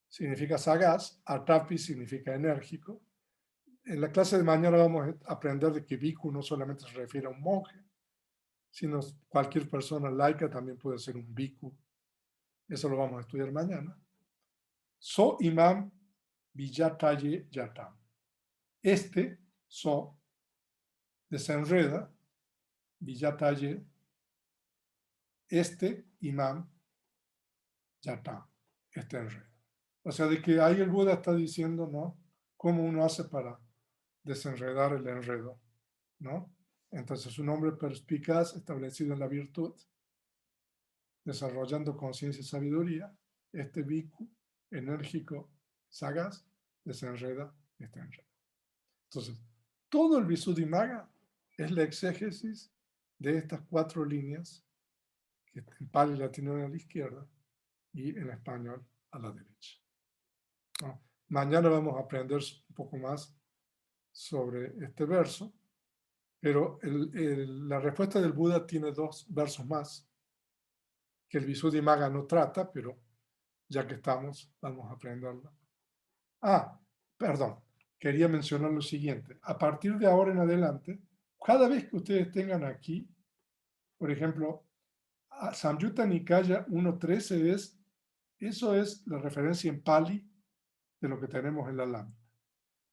Speaker 1: significa sagaz, atapi significa enérgico. En la clase de mañana vamos a aprender de que biku no solamente se refiere a un monje, sino cualquier persona laica también puede ser un biku. Eso lo vamos a estudiar mañana. So imam vijataye yatam. So, desenreda, vijataye, imam yatam, enredo. O sea, de que ahí el Buda está diciendo, ¿no?, cómo uno hace para desenredar el enredo, ¿no? Entonces, un hombre perspicaz, establecido en la virtud, desarrollando conciencia y sabiduría, bhikkhu, enérgico, sagaz, desenreda este enredo. Entonces, todo el Visuddhimagga es la exégesis de estas 4 líneas, que en pali latino a la izquierda y en español a la derecha, ¿no? Mañana vamos a aprender un poco más sobre este verso, pero la respuesta del Buda tiene 2 versos más que el Visuddhimagga no trata, pero ya que estamos, vamos a aprenderlo. Perdón, quería mencionar lo siguiente. A partir de ahora en adelante, cada vez que ustedes tengan aquí, por ejemplo, Samyutta Nikaya 1.13 eso es la referencia en Pali de lo que tenemos en la lámina.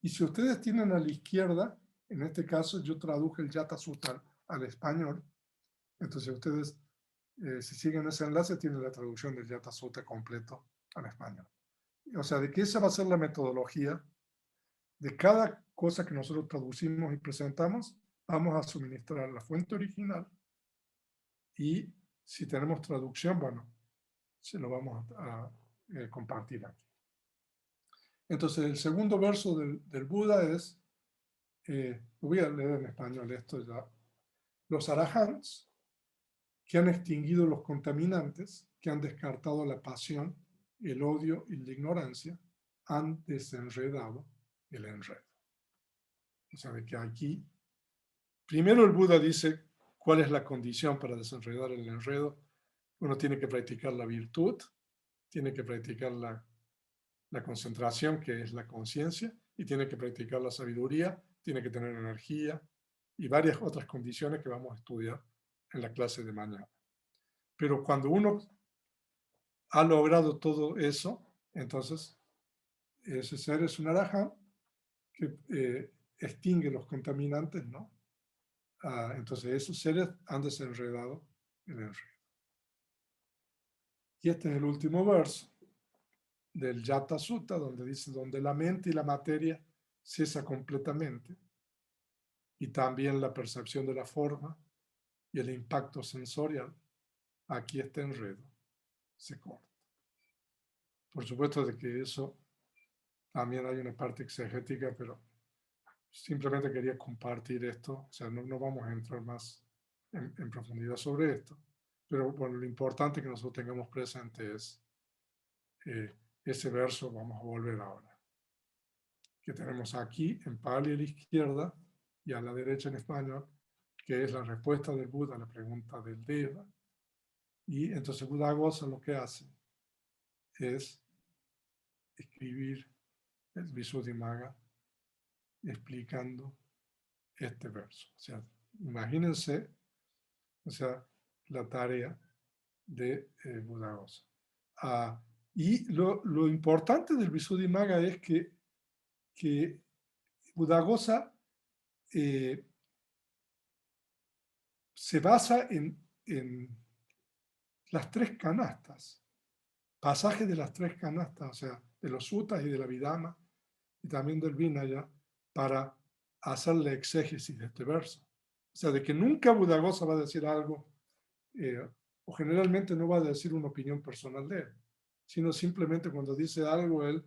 Speaker 1: Y si ustedes tienen a la izquierda, en este caso yo traduje el Yata Sutta al español, entonces ustedes, si siguen ese enlace, tienen la traducción del Yata Sutta completo al español. O sea, de que esa va a ser la metodología de cada cosa que nosotros traducimos y presentamos, vamos a suministrar la fuente original y si tenemos traducción, bueno, se lo vamos a compartir aquí. Entonces, el segundo verso del Buda es, voy a leer en español esto ya, los arahants que han extinguido los contaminantes, que han descartado la pasión, el odio y la ignorancia, han desenredado el enredo. O sea, de que aquí, primero el Buda dice cuál es la condición para desenredar el enredo. Uno tiene que practicar la virtud, tiene que practicar la concentración, que es la conciencia, y tiene que practicar la sabiduría, tiene que tener energía y varias otras condiciones que vamos a estudiar en la clase de mañana. Pero cuando uno ha logrado todo eso, entonces ese ser es un arahant que extingue los contaminantes, ¿no? Entonces esos seres han desenredado el enredo. Y este es el último verso del Yata Sutta, donde dice, donde la mente y la materia cesa completamente, y también la percepción de la forma y el impacto sensorial, aquí este enredo se corta. Por supuesto de que eso también hay una parte exegética, pero simplemente quería compartir esto, o sea, no vamos a entrar más en profundidad sobre esto, pero bueno, lo importante que nosotros tengamos presente es ese verso, vamos a volver ahora, que tenemos aquí en Pali a la izquierda y a la derecha en español, que es la respuesta del Buda a la pregunta del Deva. Y entonces Buddhaghosa lo que hace es escribir el Visuddhimagga explicando este verso. O sea, imagínense, o sea, la tarea de Buddhaghosa. Y lo importante del Visuddhimagga es que Buddhaghosa se basa en las tres canastas, pasajes de las tres canastas, o sea, de los suttas y de la Vidama y también del Vinaya, para hacer la exégesis de este verso. O sea, de que nunca Buddhaghosa va a decir algo, o generalmente no va a decir una opinión personal de él, sino simplemente cuando dice algo, él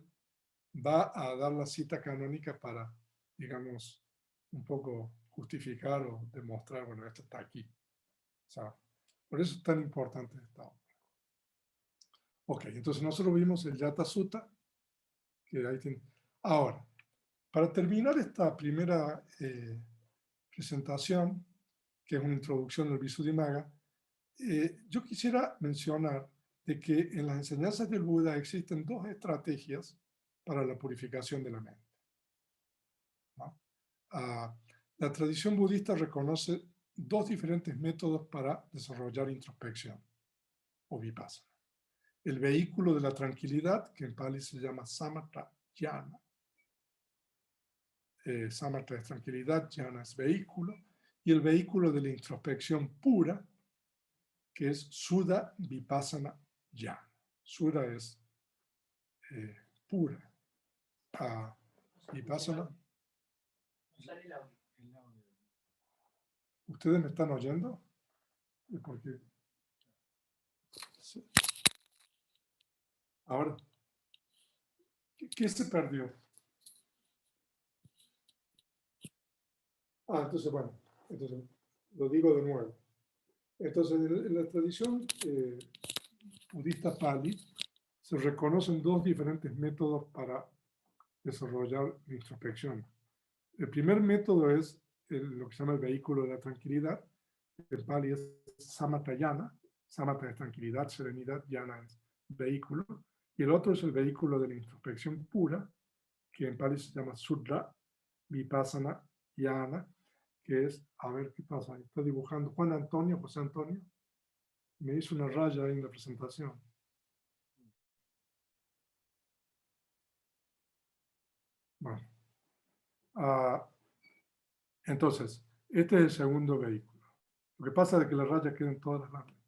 Speaker 1: va a dar la cita canónica para, digamos, un poco justificar o demostrar, bueno, esto está aquí. O sea, por eso es tan importante esta obra. Ok, entonces nosotros vimos el Yata Sutta, que ahí tiene. Ahora, para terminar esta primera presentación, que es una introducción del Visuddhimagga, yo quisiera mencionar de que en las enseñanzas del Buda existen dos estrategias para la purificación de la mente, ¿no? La tradición budista reconoce dos diferentes métodos para desarrollar introspección o vipassana. El vehículo de la tranquilidad, que en Pali se llama samatha jnana. Samatha es tranquilidad, jnana es vehículo, y el vehículo de la introspección pura, que es Suddha Vipassana Jnana. Suddha es pura. Vipassana. ¿Ustedes me están oyendo? ¿Por qué? Sí. Ahora, ¿qué se perdió? Entonces, bueno, entonces, lo digo de nuevo. Entonces, en la tradición budista Pali se reconocen dos diferentes métodos para desarrollar la introspección. El primer método es lo que se llama el vehículo de la tranquilidad. El Pali es samatha jnana. Samatha es tranquilidad, serenidad, jnana es vehículo. Y el otro es el vehículo de la introspección pura, que en Pali se llama Suddha Vipassana Jnana, que es, a ver qué pasa, está dibujando Juan Antonio, José Antonio. Me hizo una raya ahí en la presentación. Bueno. Entonces, este es el segundo vehículo. Lo que pasa es que la raya queda en todas las láminas.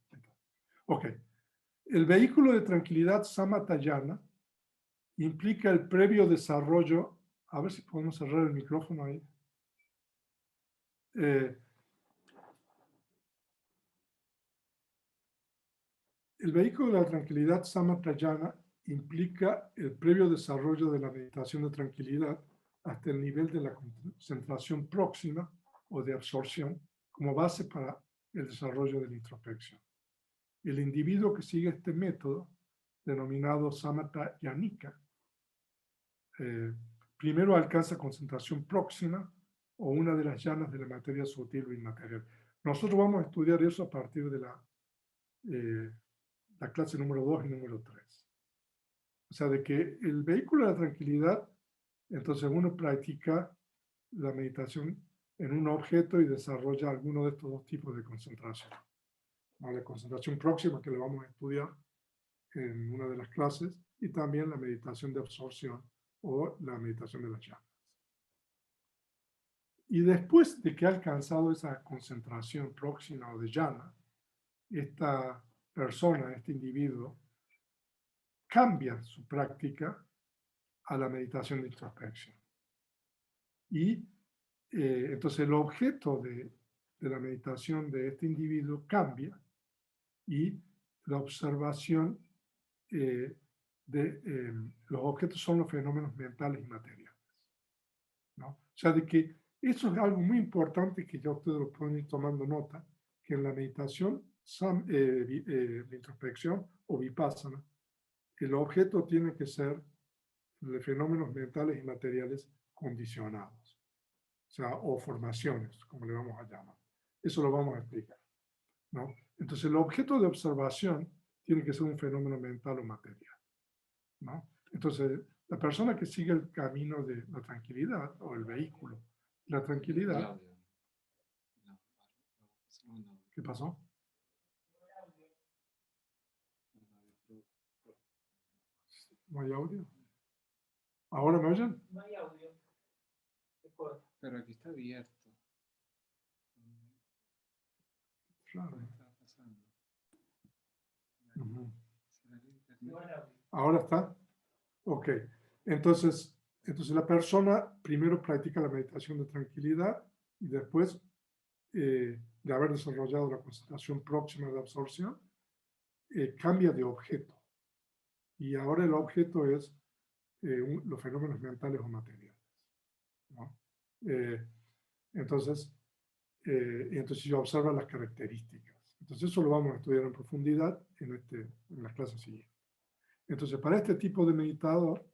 Speaker 1: Ok. El vehículo de tranquilidad samatayana implica el previo desarrollo. A ver si podemos cerrar el micrófono ahí. El vehículo de la tranquilidad samatayana implica el previo desarrollo de la meditación de tranquilidad hasta el nivel de la concentración próxima o de absorción como base para el desarrollo de la introspección. El individuo que sigue este método, denominado samatha yanika, primero alcanza concentración próxima o una de las llanas de la materia sutil o inmaterial. Nosotros vamos a estudiar eso a partir de la clase número 2 y número 3. O sea, de que el vehículo de la tranquilidad, entonces uno practica la meditación en un objeto y desarrolla alguno de estos dos tipos de concentración. La concentración próxima, que le vamos a estudiar en una de las clases, y también la meditación de absorción o la meditación de las llamas. Y después de que ha alcanzado esa concentración próxima o de llama, esta persona, este individuo, cambia su práctica a la meditación de introspección. Y entonces el objeto de la meditación de este individuo cambia y la observación los objetos son los fenómenos mentales y materiales, ¿no? O sea, de que eso es algo muy importante que ya ustedes lo pueden ir tomando nota, que en la meditación, de introspección o vipassana, el objeto tiene que ser de fenómenos mentales y materiales condicionados, o sea, o formaciones, como le vamos a llamar. Eso lo vamos a explicar, ¿no? Entonces, el objeto de observación tiene que ser un fenómeno mental o material, ¿no? Entonces, la persona que sigue el camino de la tranquilidad o el vehículo, la tranquilidad. ¿Qué pasó? ¿No hay audio? ¿Ahora me oyen?
Speaker 3: No hay audio.
Speaker 4: Pero aquí está abierto.
Speaker 1: Claro.
Speaker 4: ¿Qué está pasando? ¿Será el internet?
Speaker 1: ¿Ahora está? Ok. Entonces la persona primero practica la meditación de tranquilidad y después de haber desarrollado la concentración próxima de absorción, cambia de objeto. Y ahora el objeto es los fenómenos mentales o materiales, ¿no? Entonces yo observa las características. Entonces eso lo vamos a estudiar en profundidad en la clase siguiente. Entonces, para este tipo de meditador,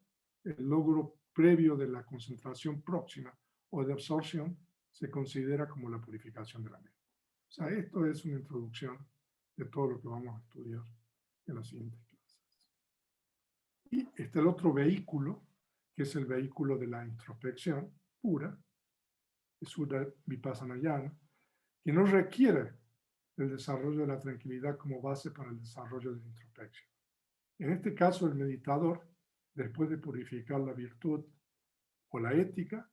Speaker 1: el logro previo de la concentración próxima o de absorción se considera como la purificación de la mente. O sea, esto es una introducción de todo lo que vamos a estudiar en las siguientes clases. Y está el otro vehículo, que es el vehículo de la introspección pura, Sura Vipassanayana, que no requiere el desarrollo de la tranquilidad como base para el desarrollo de la introspección. En este caso, el meditador, después de purificar la virtud o la ética,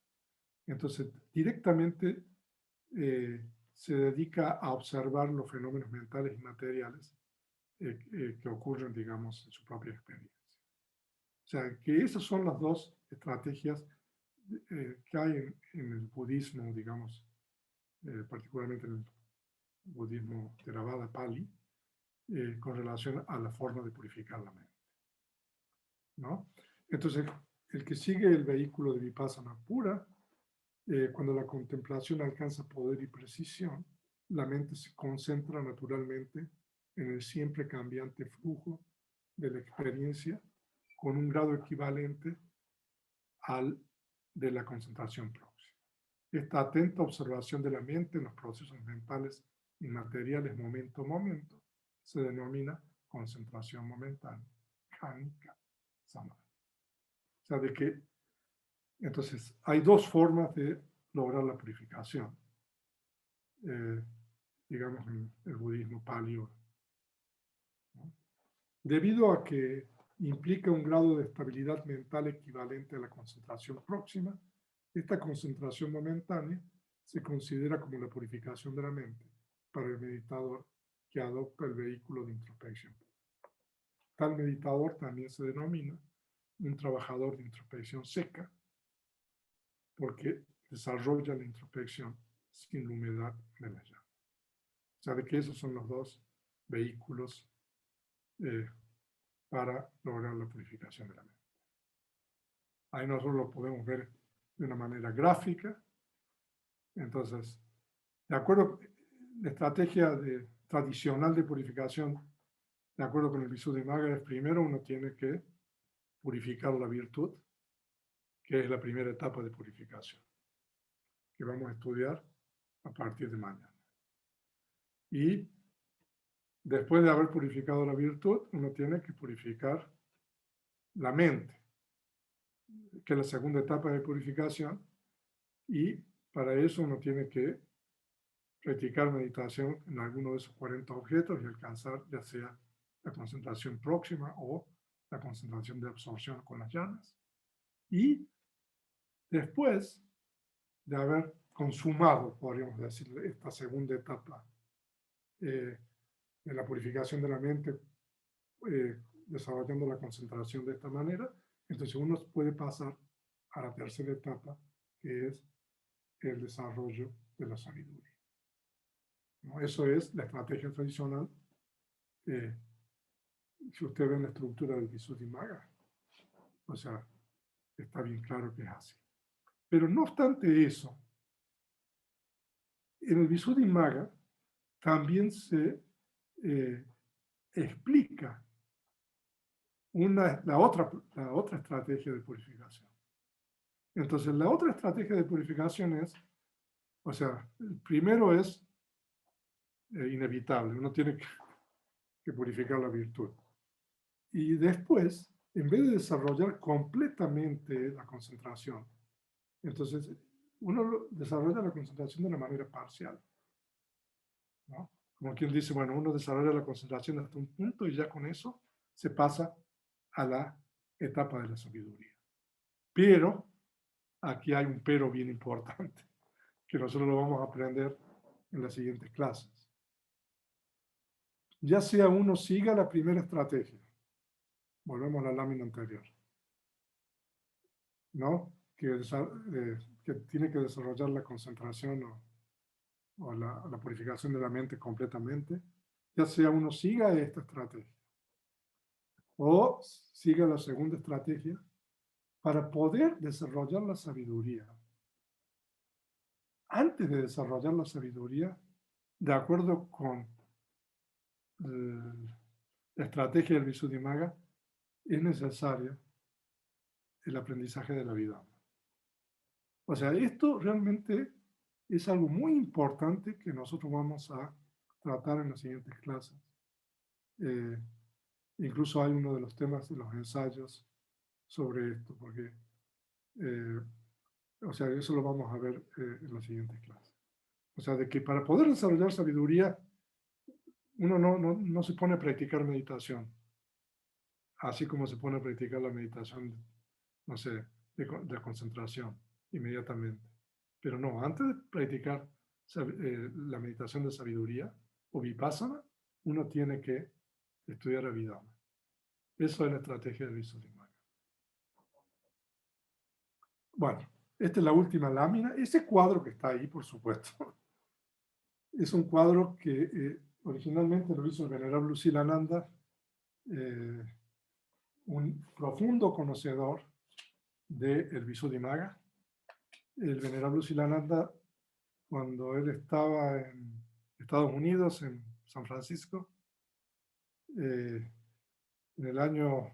Speaker 1: entonces directamente se dedica a observar los fenómenos mentales y materiales que ocurren, digamos, en su propia experiencia. O sea, que esas son las dos estrategias que hay en el budismo, digamos, particularmente en el budismo Theravada Pali, con relación a la forma de purificar la mente, ¿no? Entonces, el que sigue el vehículo de Vipassana pura, cuando la contemplación alcanza poder y precisión, la mente se concentra naturalmente en el siempre cambiante flujo de la experiencia con un grado equivalente al de la concentración próxima. Esta atenta observación de la mente en los procesos mentales y materiales momento a momento se denomina concentración momentánea, khanika samadhi. O sea, de que entonces hay dos formas de lograr la purificación, digamos en el budismo pali debido a que implica un grado de estabilidad mental equivalente a la concentración próxima, esta concentración momentánea se considera como la purificación de la mente para el meditador que adopta el vehículo de introspección. Tal meditador también se denomina un trabajador de introspección seca, porque desarrolla la introspección sin la humedad de la llama. O sea, de que esos son los dos vehículos para lograr la purificación de la mente. Ahí nosotros lo podemos ver de una manera gráfica. Entonces, de acuerdo, la estrategia tradicional de purificación, de acuerdo con el Visuddhimagga, es primero uno tiene que purificar la virtud, que es la primera etapa de purificación, que vamos a estudiar a partir de mañana. Y después de haber purificado la virtud, uno tiene que purificar la mente, que es la segunda etapa de purificación, y para eso uno tiene que practicar meditación en alguno de esos 40 objetos y alcanzar ya sea la concentración próxima o la concentración de absorción con las llamas. Y después de haber consumado, podríamos decir, esta segunda etapa de la purificación de la mente, desarrollando la concentración de esta manera, entonces uno puede pasar a la tercera etapa, que es el desarrollo de la sabiduría. ¿No? Eso es la estrategia tradicional. Si usted ve la estructura del Visuddhimagga, o sea, está bien claro que es así. Pero no obstante eso, en el Visuddhimagga también se explica la otra estrategia de purificación. Entonces, la otra estrategia de purificación es, o sea, el primero es inevitable, uno tiene que purificar la virtud. Y después, en vez de desarrollar completamente la concentración, entonces uno desarrolla la concentración de una manera parcial, ¿no? Como quien dice, bueno, uno desarrolla la concentración hasta un punto y ya con eso se pasa a la etapa de la sabiduría. Pero, aquí hay un pero bien importante, que nosotros lo vamos a aprender en las siguientes clases. Ya sea uno siga la primera estrategia, volvemos a la lámina anterior, ¿no? Que tiene que desarrollar la concentración o la purificación de la mente completamente, ya sea uno siga esta estrategia o siga la segunda estrategia para poder desarrollar la sabiduría. Antes de desarrollar la sabiduría, de acuerdo con la estrategia del Visuddhimagga, es necesario el aprendizaje de la vida. O sea, esto realmente es algo muy importante que nosotros vamos a tratar en las siguientes clases. Incluso hay uno de los temas de los ensayos sobre esto, porque, o sea, eso lo vamos a ver en las siguientes clases. O sea, de que para poder desarrollar sabiduría, uno no se pone a practicar meditación, así como se pone a practicar la meditación, no sé, de concentración inmediatamente. Pero no, antes de practicar la meditación de sabiduría o vipassana, uno tiene que estudiar Abhidhamma. Eso es la estrategia del Visuddhimagga. Bueno, esta es la última lámina. Ese cuadro que está ahí, por supuesto, es un cuadro que originalmente lo hizo el venerable Silananda, un profundo conocedor del Visuddhimagga. El venerable Silananda, cuando él estaba en Estados Unidos, en San Francisco, en el año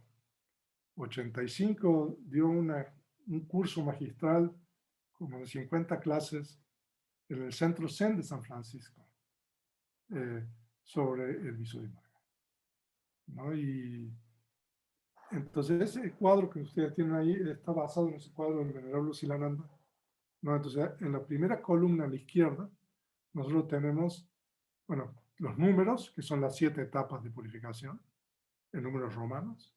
Speaker 1: 85, dio un curso magistral, como de 50 clases, en el Centro Zen de San Francisco, sobre el Visuddhimagga, ¿no? Y entonces ese cuadro que ustedes tienen ahí está basado en ese cuadro del venerable Silananda, ¿no? Entonces, en la primera columna a la izquierda, nosotros tenemos, bueno, los números, que son las 7 etapas de purificación. en números romanos.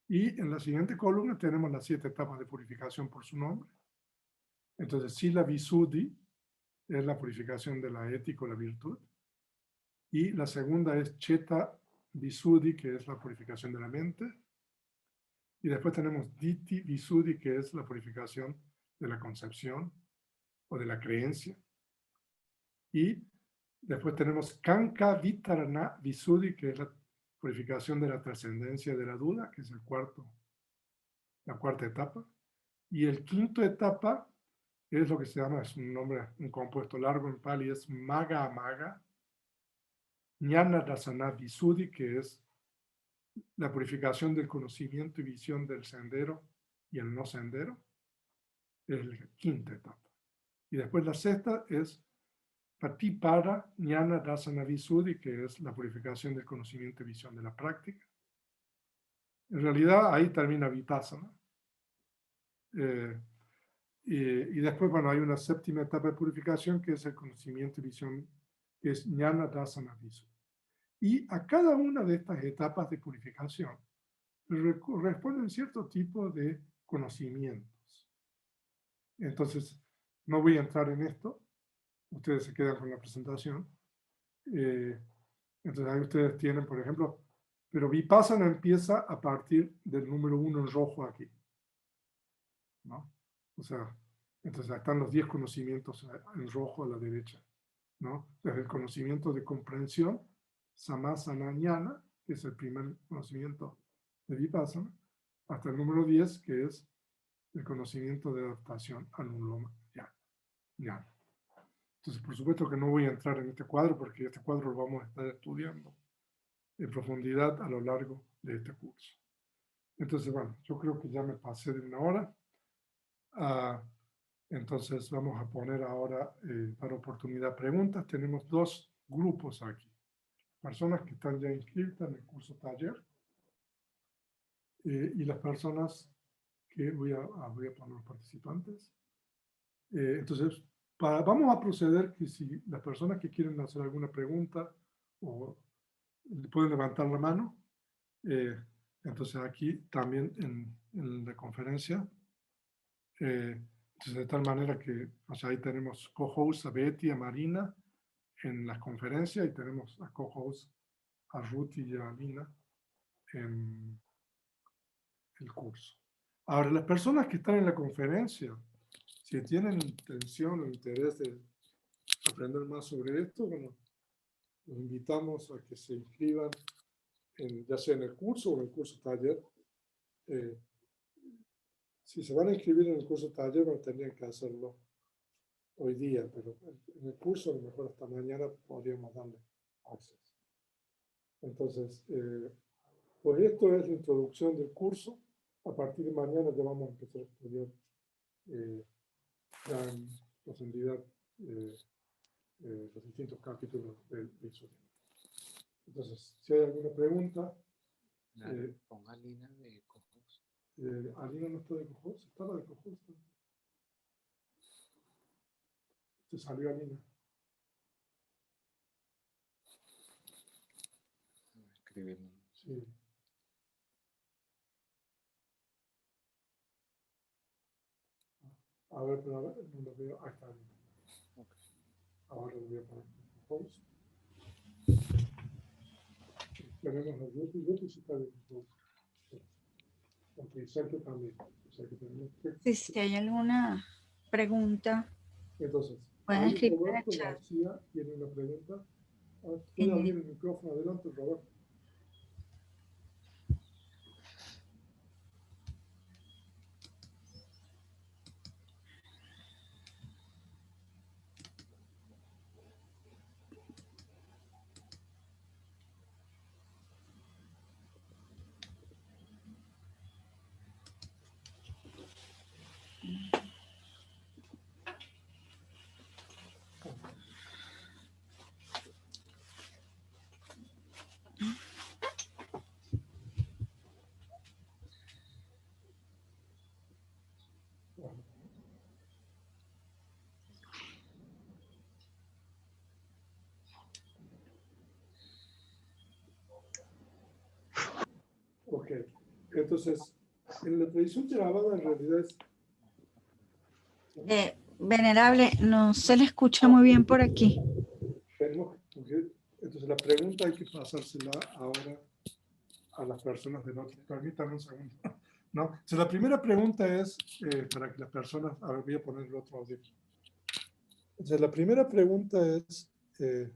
Speaker 1: Y en la siguiente columna tenemos las 7 etapas de purificación por su nombre. Entonces, Sila Visuddhi es la purificación de la ética o la virtud. Y la segunda es Chitta Visuddhi, que es la purificación de la mente. Y después tenemos Ditthi Visuddhi, que es la purificación de la concepción o de la creencia. Y después tenemos Kanka Vitarana Visuddhi, que es la purificación de la trascendencia de la duda, que es la cuarta etapa. Y el quinto etapa es lo que se llama, es un nombre, un compuesto largo en Pali, es Maga Amaga, Jnana Rasana Visuddhi, que es la purificación del conocimiento y visión del sendero y el no sendero, es la quinta etapa. Y después la sexta es Patipara Jnana Rasana Visuddhi, que es la purificación del conocimiento y visión de la práctica. En realidad ahí termina Vipassana. Y después, bueno, hay una séptima etapa de purificación que es el conocimiento y visión, que es Jnana Rasana Visuddhi. Y a cada una de estas etapas de purificación corresponden cierto tipo de conocimientos. Entonces, no voy a entrar en esto. Ustedes se quedan con la presentación. Entonces, ahí ustedes tienen, por ejemplo, pero Vipassana empieza a partir del número 1 en rojo aquí, ¿no? O sea, entonces están los 10 conocimientos en rojo a la derecha, ¿no? Desde el conocimiento de comprensión, Samasana Jnana, que es el primer conocimiento de Vipassana, hasta el número 10, que es el conocimiento de adaptación Anuloma Jnana. Entonces, por supuesto que no voy a entrar en este cuadro, porque este cuadro lo vamos a estar estudiando en profundidad a lo largo de este curso. Entonces, bueno, yo creo que ya me pasé de 1 hora. Entonces, vamos a poner ahora, para oportunidad, preguntas. Tenemos 2 grupos aquí. Personas que están ya inscritas en el curso taller y las personas que voy a poner los participantes. Entonces, vamos a proceder que si las personas que quieren hacer alguna pregunta o pueden levantar la mano. Entonces aquí también en la conferencia, entonces de tal manera que, o sea, ahí tenemos co-host a Betty, a Marina en las conferencias y tenemos a co-host a Ruth y a Lina en el curso. Ahora, las personas que están en la conferencia, si tienen intención o interés de aprender más sobre esto, bueno, los invitamos a que se inscriban ya sea en el curso o en el curso taller. Si se van a inscribir en el curso taller, bueno, tendrían que hacerlo hoy día, pero en el curso a lo mejor hasta mañana podríamos darle acceso. Entonces, pues esto es la introducción del curso. A partir de mañana ya vamos a empezar a estudiar ya en profundidad los distintos capítulos del estudio. Entonces, si hay alguna pregunta,
Speaker 4: ponga Lina de cojos.
Speaker 1: Alina no está de cojos, está la de cojos. Se salió Alina.
Speaker 4: Escribirlo.
Speaker 1: Sí. A ver, pero a ver, no lo veo. Ahí está Alina.
Speaker 4: Okay.
Speaker 1: Ahora lo voy a poner en cojos. Tenemos a Yuki si está de cojos. Ok, Sergio también. O sea que tenemos que...
Speaker 5: Si hay alguna pregunta,
Speaker 1: Entonces,
Speaker 5: pueden
Speaker 1: ahí
Speaker 5: escribir en el
Speaker 1: Roberto
Speaker 5: chat.
Speaker 1: García tiene una pregunta. Puede abrir el micrófono adelante, Roberto. Ok. Entonces, en la tradición Theravada en realidad es...
Speaker 5: Venerable, no se le escucha muy bien por aquí.
Speaker 1: Entonces la pregunta hay que pasársela ahora a las personas del otro. Permítanme un segundo. ¿No? Entonces la primera pregunta es, para que las personas, a ver, voy a poner el otro audio. Entonces la primera pregunta es,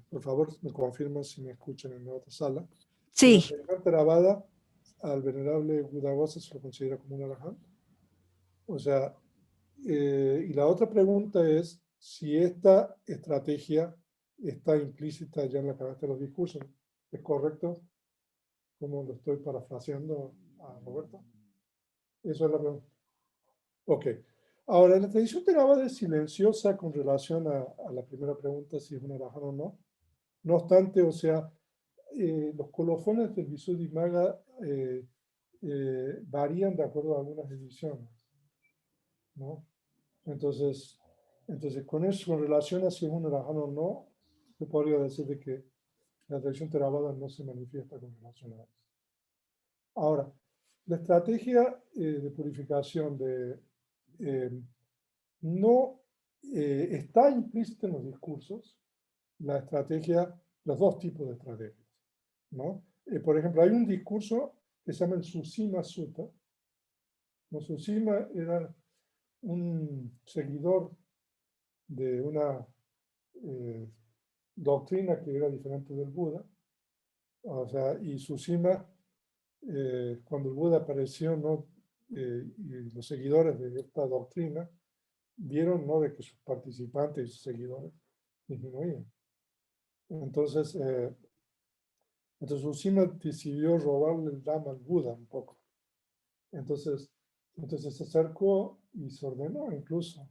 Speaker 1: por favor me confirman si me escuchan en la otra sala.
Speaker 5: Sí.
Speaker 1: ¿La tradición Theravada al venerable Buddhaghosa se lo considera como un arahant? O sea, y la otra pregunta es si esta estrategia está implícita ya en la cabeza de los discursos. ¿Es correcto? ¿Cómo lo estoy parafraseando a Roberto? Eso es la pregunta. Ok. Ahora, la tradición Theravada es silenciosa con relación a la primera pregunta, si es un arahant o no. No obstante, o sea, los colofones del Visuddhimagga varían de acuerdo a algunas ediciones, ¿no? Entonces, con eso, con relación a si es un arahant o no, se podría decir de que la tradición Theravada no se manifiesta con relación a eso. Ahora, la estrategia de purificación no está implícita en los discursos, la estrategia, los dos tipos de estrategias, ¿no? Por ejemplo, hay un discurso que se llama el Susima Sutta. ¿No? Susima era un seguidor de una doctrina que era diferente del Buda. O sea, y Susima, cuando el Buda apareció, ¿no? Y los seguidores de esta doctrina vieron, ¿no? De que sus participantes y sus seguidores disminuían. Entonces Susima decidió robarle el Dhamma al Buda un poco. Entonces se acercó y se ordenó incluso,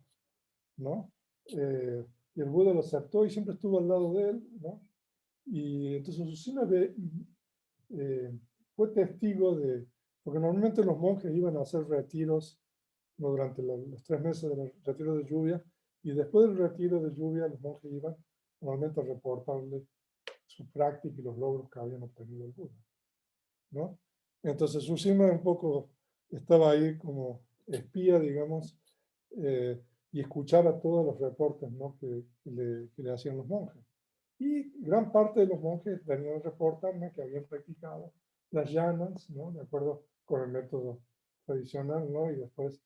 Speaker 1: ¿no? Y el Buda lo aceptó y siempre estuvo al lado de él, ¿no? Y entonces Susima fue testigo de, porque normalmente los monjes iban a hacer retiros, ¿no? Durante los 3 meses del retiro de lluvia, y después del retiro de lluvia los monjes iban normalmente a reportarle su práctica y los logros que habían obtenido el Buda, ¿no? Entonces Susima un poco estaba ahí como espía, digamos, y escuchaba todos los reportes, ¿no? que le hacían los monjes. Y gran parte de los monjes venían a reportarme que habían practicado las yanas, ¿no? De acuerdo con el método tradicional, ¿no? Y después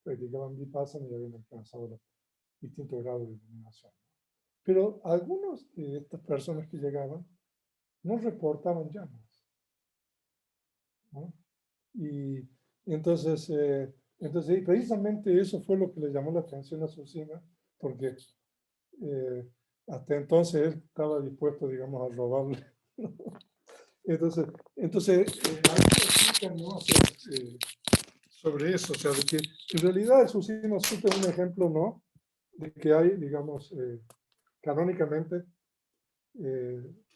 Speaker 1: practicaban vipassana y habían alcanzado los distintos grados de iluminación. Pero algunos de estas personas que llegaban no reportaban yanas, ¿no? Y entonces, y precisamente eso fue lo que le llamó la atención a Susima, porque hasta entonces él estaba dispuesto, digamos, a robarle. Entonces ahí explican, ¿no? O sea, sobre eso, o sea, de que en realidad el Susima Sutta es un ejemplo, ¿no? De que hay, digamos, canónicamente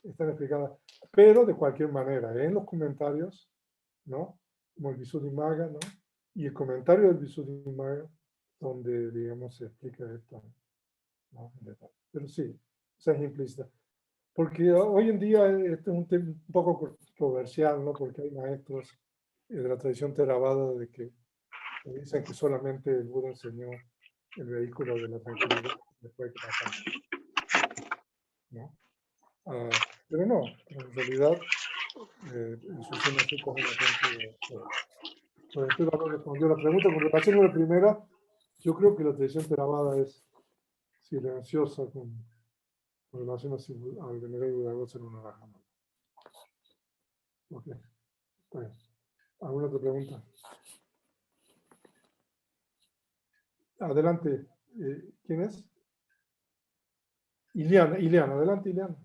Speaker 1: están explicadas, pero de cualquier manera, en los comentarios, ¿no? Como el Visuddhimagga, ¿no? Y el comentario del Visuddhimagga, donde, digamos, se explica esto, ¿no? Pero sí, o sea, es implícita. Porque hoy en día este es un tema un poco controversial, ¿no? Porque hay maestros de la tradición Theravada de que dicen que solamente el Buda enseñó el vehículo de la tranquilidad después de que pasaron, ¿no? Pero no, en realidad el Susima Sutta es un ejemplo. Pues estoy de acuerdo, respondió la pregunta. Con relación a la primera, yo creo que la tradición Theravada es silenciosa con relación al venerable Buddhaghosa en una raja. Ok, está bien. ¿Alguna otra pregunta? Adelante. ¿Quién es? Ileana, adelante, Ileana.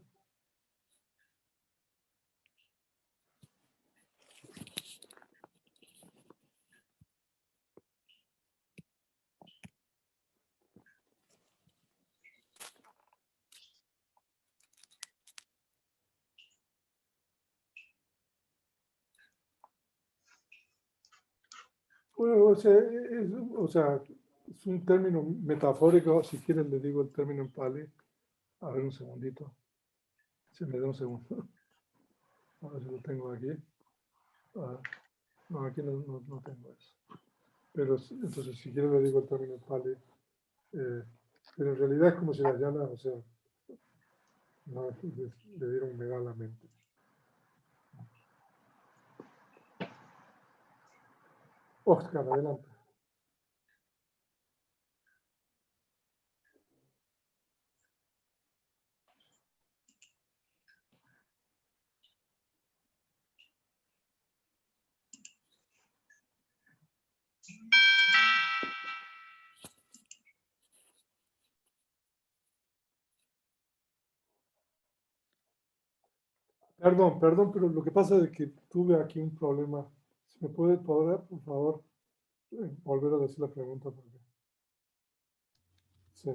Speaker 1: Bueno, o sea, es un término metafórico. Si quieren, le digo el término en pali. A ver, un segundito. Se me da un segundo. A ver si lo tengo aquí. No, aquí no tengo eso. Pero entonces, si quiero le digo el término Pali. Pero en realidad es como si las llanas, o sea, no, le dieron humedad a la mente. Oscar, adelante. Perdón, pero lo que pasa es que tuve aquí un problema. Si me puede por favor, volver a decir la pregunta. Porque... Sí.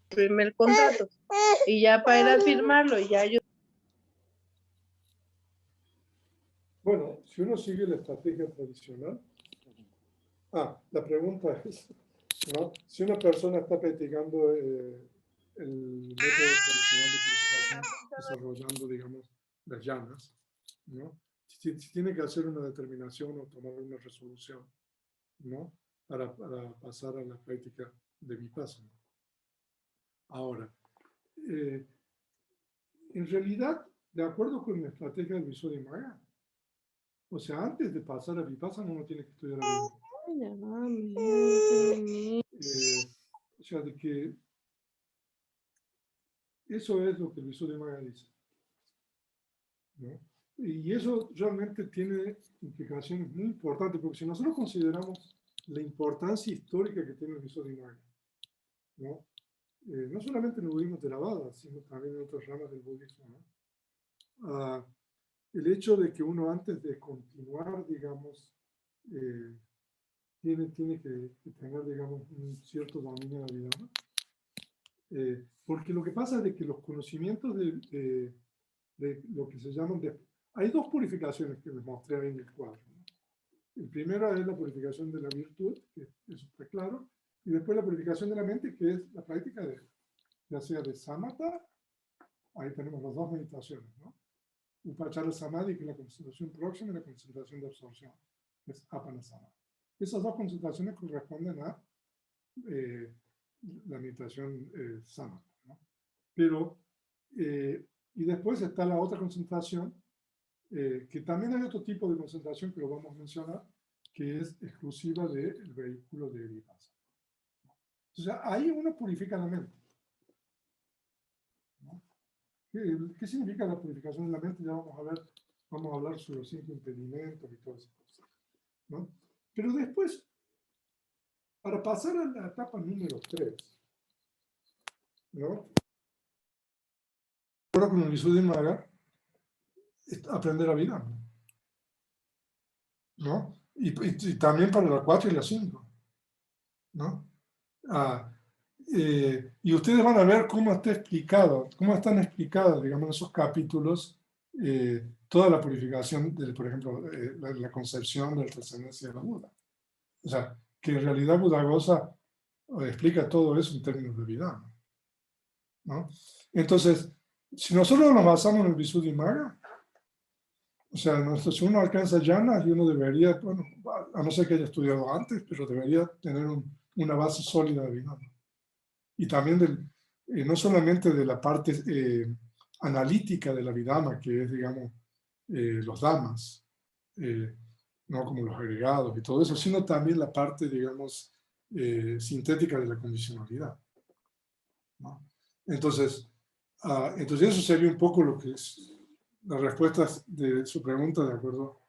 Speaker 6: Primer contrato y ya para ir a firmarlo ya yo.
Speaker 1: Bueno, si uno sigue la estrategia tradicional, la pregunta es, ¿no? Si una persona está practicando el método tradicional de purificación, desarrollando, digamos, las llanas, ¿no? Si tiene que hacer una determinación o tomar una resolución, ¿no? Para pasar a la práctica de Vipassana. Ahora, en realidad, de acuerdo con la estrategia del Visuddhimagga, o sea, antes de pasar a Vipassana uno tiene que estudiar a o sea, de que eso es lo que el Visuddhimagga dice, ¿no? Y eso realmente tiene implicaciones muy importantes, porque si nosotros consideramos la importancia histórica que tiene el Visuddhimagga, ¿no? No solamente en el budismo Theravada, sino también en otras ramas del budismo, ¿no? El hecho de que uno antes de continuar, digamos, tiene que tener, digamos, un cierto dominio de la vida, ¿no? Porque lo que pasa es de que los conocimientos de lo que se llaman... hay dos purificaciones que les mostré ahí en el cuadro, ¿no? El primero es la purificación de la virtud, que eso está claro, y después la purificación de la mente, que es la práctica de, ya sea de samatha, ahí tenemos las dos meditaciones, ¿no? Upachara Samadhi, que es la concentración próxima, y la concentración de absorción, que es Apana Samadhi. Esas dos concentraciones corresponden a la meditación samatha, ¿no? Pero, y después está la otra concentración, que también hay otro tipo de concentración que lo vamos a mencionar, que es exclusiva del vehículo de Vipassana. Entonces, ahí uno purifica la mente, ¿no? ¿Qué significa la purificación de la mente? Ya vamos a hablar sobre los 5 impedimentos y todas esas cosas, ¿no? Pero después, para pasar a la etapa número 3, ¿no? Ahora con el Visuddhimagga, aprender a vida, ¿no? Y también para la 4 y la 5, ¿no? Y ustedes van a ver cómo está explicado, cómo están explicados, digamos, en esos capítulos, toda la purificación, por ejemplo, la concepción de la trascendencia de la Buda. O sea, que en realidad Buddhaghosa explica todo eso en términos de vida, ¿no? Entonces, si nosotros nos basamos en el Visuddhimagga, o sea, si uno alcanza llanas y uno debería, bueno, a no ser que haya estudiado antes, pero debería tener una base sólida de vida. Y también no solamente de la parte analítica de la Vidama, que es, digamos, los Dhammas, no como los agregados y todo eso, sino también la parte, digamos, sintética de la condicionalidad, ¿no? Entonces eso sería un poco lo que es las respuestas de su pregunta de acuerdo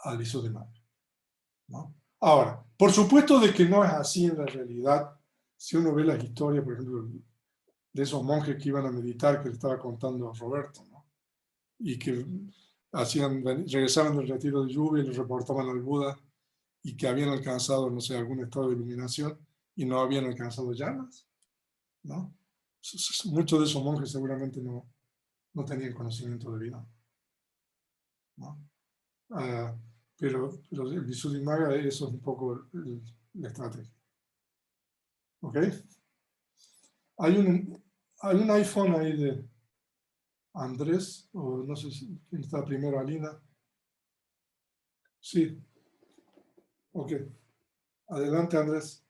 Speaker 1: al Visuddhimagga, ¿no? Ahora, por supuesto de que no es así en la realidad. Si uno ve las historias, por ejemplo, de esos monjes que iban a meditar, que le estaba contando a Roberto, ¿no? Y que regresaban del retiro de lluvia y le reportaban al Buda y que habían alcanzado, no sé, algún estado de iluminación y no habían alcanzado llamas, ¿no? Muchos de esos monjes seguramente no tenían conocimiento de vida, ¿no? Pero el Visuddhimagga, eso es un poco la estrategia. ¿Ok? Hay un iPhone ahí de Andrés, o no sé quién está primero, Alina. Sí. Ok. Adelante, Andrés.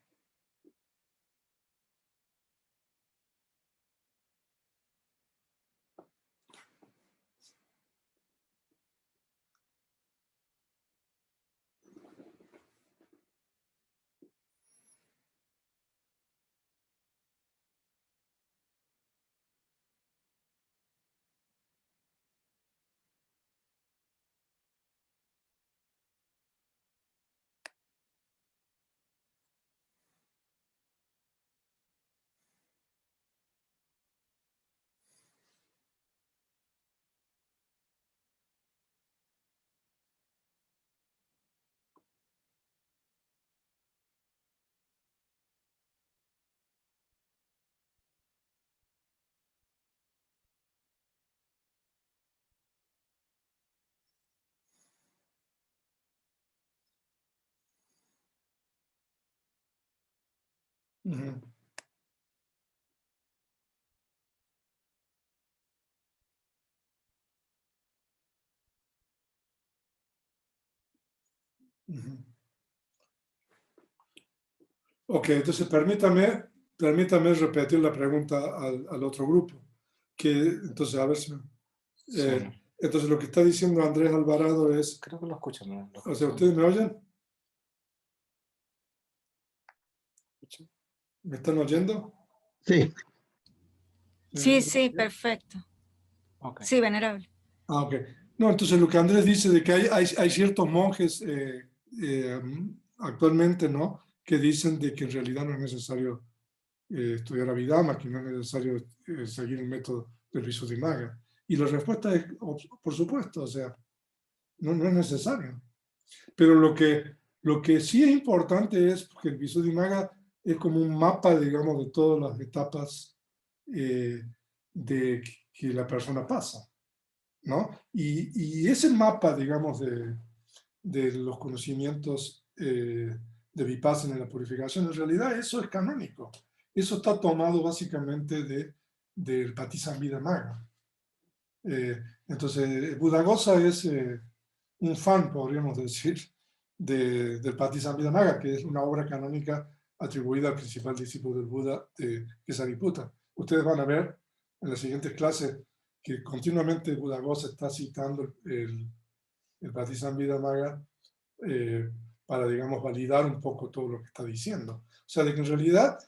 Speaker 1: Ujú. Ujú. Ok, entonces permítame repetir la pregunta al otro grupo. Entonces, a ver si...
Speaker 4: Sí.
Speaker 1: entonces, lo que está diciendo Andrés Alvarado es...
Speaker 4: Creo que lo escuchan, ¿no?
Speaker 1: O sea, ¿ustedes me oyen? ¿Me están oyendo?
Speaker 2: Sí.
Speaker 5: Sí, sí, perfecto.
Speaker 4: Ok.
Speaker 5: Sí, venerable.
Speaker 1: Ok. No, entonces lo que Andrés dice de que hay ciertos monjes actualmente, ¿no? Que dicen de que en realidad no es necesario estudiar Abhidhamma, que no es necesario seguir el método del Visuddhimagga. Y la respuesta es, por supuesto, o sea, no es necesario. Pero lo que sí es importante es que el Visuddhimagga es como un mapa, digamos, de todas las etapas de que la persona pasa, ¿no? Y ese mapa, digamos, de los conocimientos de Vipassana en la purificación, en realidad eso es canónico. Eso está tomado básicamente del Patisambhidamagga. Entonces, Buddhaghosa es un fan, podríamos decir, del Patisambhidamagga, que es una obra canónica atribuida al principal discípulo del Buda, que es Sariputta. Ustedes van a ver en las siguientes clases que continuamente Buddhaghosa está citando el Patisambhidamagga para, digamos, validar un poco todo lo que está diciendo. O sea, de que en realidad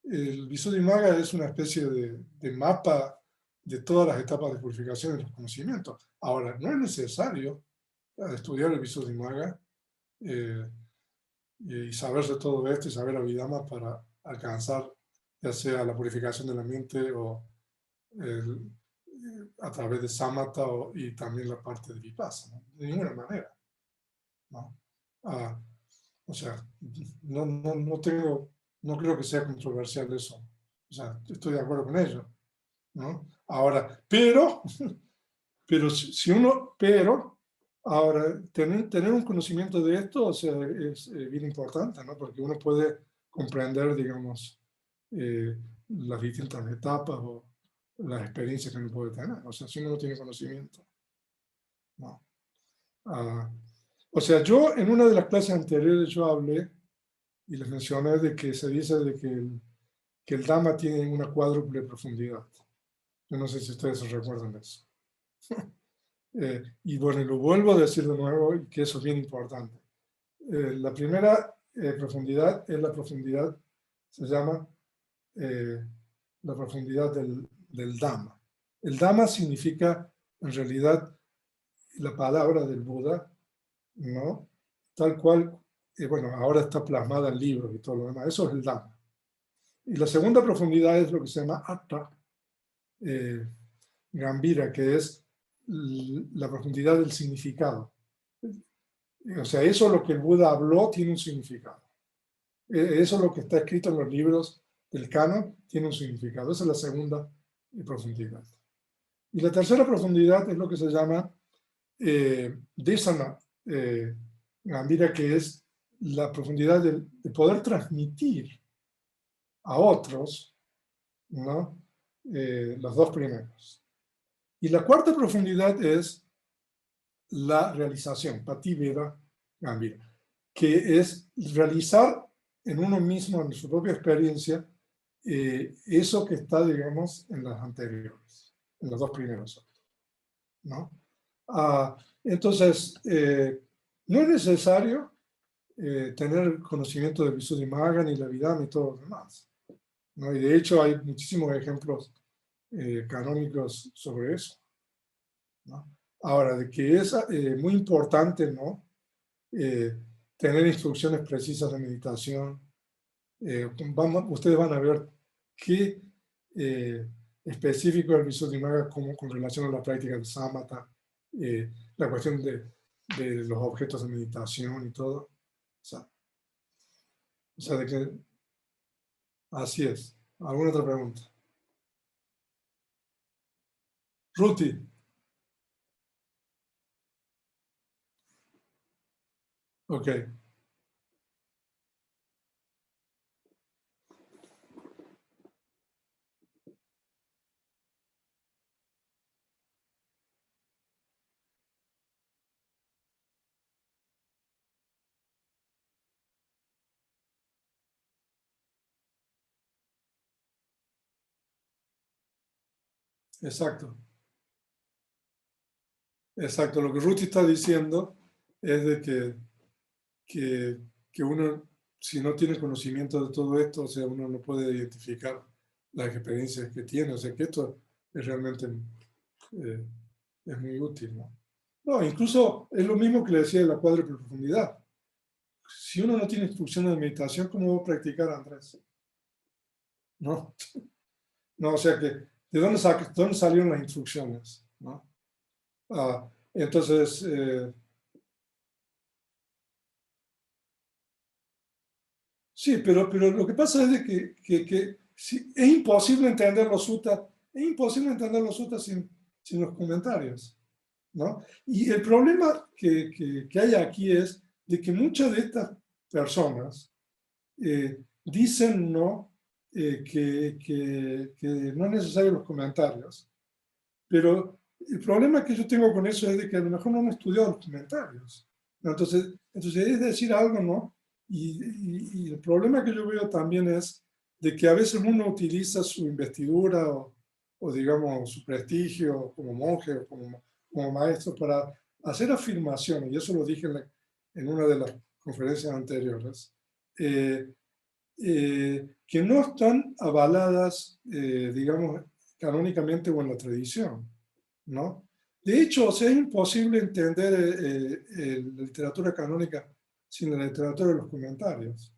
Speaker 1: el Visuddhimagga es una especie de mapa de todas las etapas de purificación de los conocimientos. Ahora, no es necesario estudiar el Visuddhimagga y saber de todo esto y saber Abhidhamma para alcanzar ya sea la purificación de la mente o a través de samatha y también la parte de vipassana, ¿no? De ninguna manera, ¿no? O sea, no creo que sea controversial eso. O sea, estoy de acuerdo con ello, ¿no? Ahora, pero ahora, tener un conocimiento de esto, o sea, es bien importante, ¿no? Porque uno puede comprender, digamos, las distintas etapas o las experiencias que uno puede tener. O sea, si uno no tiene conocimiento, no. O sea, yo en una de las clases anteriores yo hablé y les mencioné de que se dice de que el Dhamma tiene una cuádruple profundidad. Yo no sé si ustedes se recuerdan de eso. Y bueno, lo vuelvo a decir de nuevo, y que eso es bien importante. La primera profundidad es la profundidad, se llama la profundidad del Dhamma. El Dhamma significa, en realidad, la palabra del Buda, ¿no? Tal cual, bueno, ahora está plasmada en libros y todo lo demás. Eso es el Dhamma. Y la segunda profundidad es lo que se llama Atta, Gambhira, que es la profundidad del significado. O sea, eso lo que el Buda habló tiene un significado. Eso lo que está escrito en los libros del canon tiene un significado. Esa es la segunda profundidad. Y la tercera profundidad es lo que se llama Desana Gambira, que es la profundidad de poder transmitir a otros, ¿no? Los dos primeros. Y la cuarta profundidad es la realización, Pativeda Gambira, que es realizar en uno mismo, en su propia experiencia, eso que está, digamos, en las anteriores, en los dos primeros actos, ¿no? Entonces, no es necesario tener conocimiento de Visuddhimagga ni la Vidama y todo lo demás, ¿no? Y de hecho hay muchísimos ejemplos canónicos sobre eso, ¿no? Ahora, de que es muy importante, ¿no? Tener instrucciones precisas de meditación. Ustedes van a ver qué específico el Visuddhimagga como con relación a la práctica del samatha, la cuestión de los objetos de meditación y todo. O sea, de que así es. ¿Alguna otra pregunta? Ruti. Ok. Exacto. Exacto. Lo que Ruti está diciendo es de que uno, si no tiene conocimiento de todo esto, o sea, uno no puede identificar las experiencias que tiene. O sea, que esto es realmente es muy útil, ¿no? No, incluso es lo mismo que le decía de la cuádruple profundidad. Si uno no tiene instrucciones de meditación, ¿cómo va a practicar, Andrés? ¿No? No, o sea que, ¿de dónde salieron las instrucciones? ¿No? Entonces, sí, pero lo que pasa es de que es imposible entender los suttas, es imposible entender los suttas sin los comentarios, ¿no? Y el problema que hay aquí es de que muchas de estas personas dicen no, que no es necesario los comentarios, pero el problema que yo tengo con eso es de que a lo mejor no han estudiado los comentarios, ¿no? Entonces es decir algo, ¿no? Y el problema que yo veo también es de que a veces uno utiliza su investidura o digamos su prestigio como monje o como maestro para hacer afirmaciones, y eso lo dije en una de las conferencias anteriores, que no están avaladas, digamos, canónicamente o en la tradición, ¿no? De hecho, o sea, es imposible entender la literatura canónica sin la literatura de los comentarios,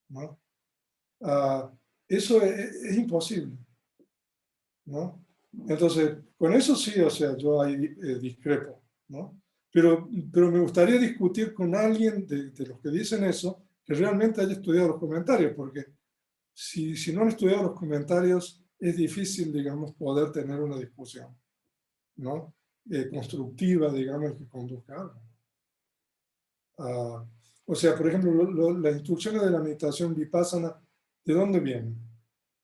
Speaker 1: ¿no? Ah, eso es imposible, ¿no? Entonces, con eso sí, o sea, yo ahí discrepo, ¿no? Pero me gustaría discutir con alguien de los que dicen eso, que realmente haya estudiado los comentarios, porque si no han estudiado los comentarios, es difícil, digamos, poder tener una discusión, ¿no? Constructiva, digamos, que conduzca a algo. O sea, por ejemplo, las instrucciones de la meditación vipassana, ¿de dónde vienen?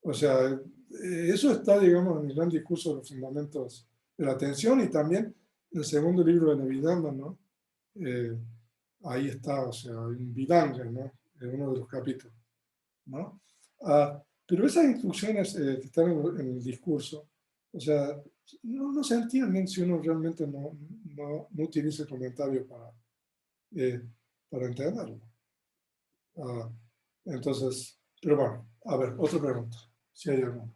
Speaker 1: O sea, eso está, digamos, en el gran discurso de los fundamentos de la atención y también en el segundo libro de la Vidama, ¿no? Eh, ahí está, o sea, un Vidanga, ¿no? En uno de los capítulos, ¿no? Pero esas instrucciones que están en el discurso, o sea, no se entienden si uno realmente no utiliza el comentario eh, para entenderlo. Entonces, pero bueno, a ver, otra pregunta, si hay alguna.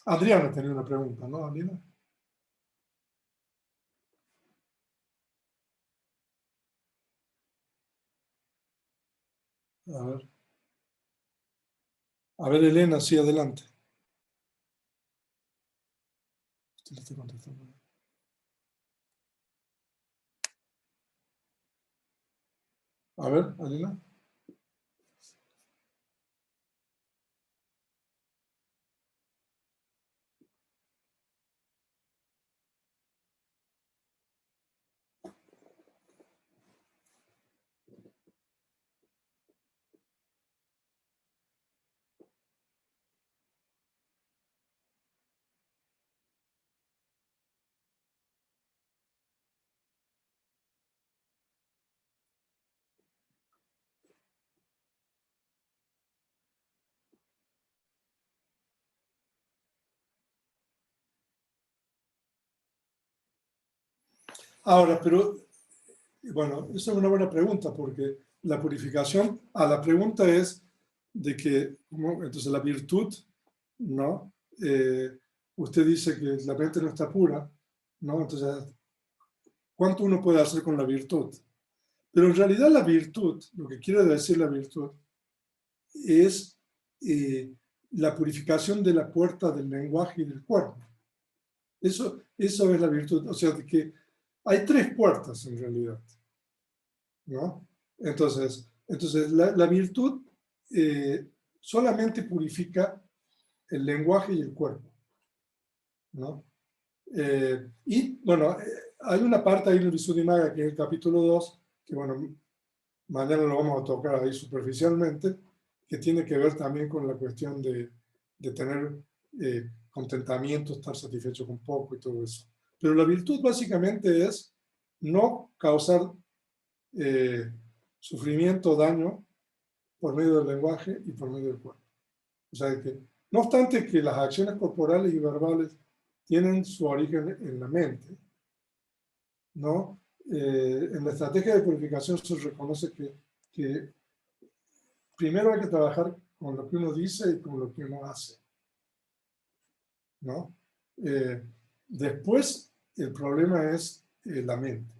Speaker 1: Adriana tenía una pregunta, ¿no, Adriana? A ver, Elena, sí, adelante. Usted le está contestando. A ver, Elena. Ahora, pero, bueno, esa es una buena pregunta, porque la purificación, la pregunta es de que, entonces la virtud, ¿no? Usted dice que la mente no está pura, ¿no? Entonces, ¿cuánto uno puede hacer con la virtud? Pero en realidad la virtud, lo que quiere decir la virtud, es la purificación de la puerta del lenguaje y del cuerpo. Eso es la virtud. O sea, que hay 3 puertas en realidad, ¿no? Entonces la virtud solamente purifica el lenguaje y el cuerpo, ¿no? Y bueno, hay una parte ahí en el Visuddhimagga, que es el capítulo 2, que bueno, mañana lo vamos a tocar ahí superficialmente, que tiene que ver también con la cuestión de tener contentamiento, estar satisfecho con poco y todo eso. Pero la virtud básicamente es no causar sufrimiento o daño por medio del lenguaje y por medio del cuerpo. O sea que, no obstante que las acciones corporales y verbales tienen su origen en la mente, ¿no? En la estrategia de purificación se reconoce que primero hay que trabajar con lo que uno dice y con lo que uno hace, ¿no? Después, el problema es la mente.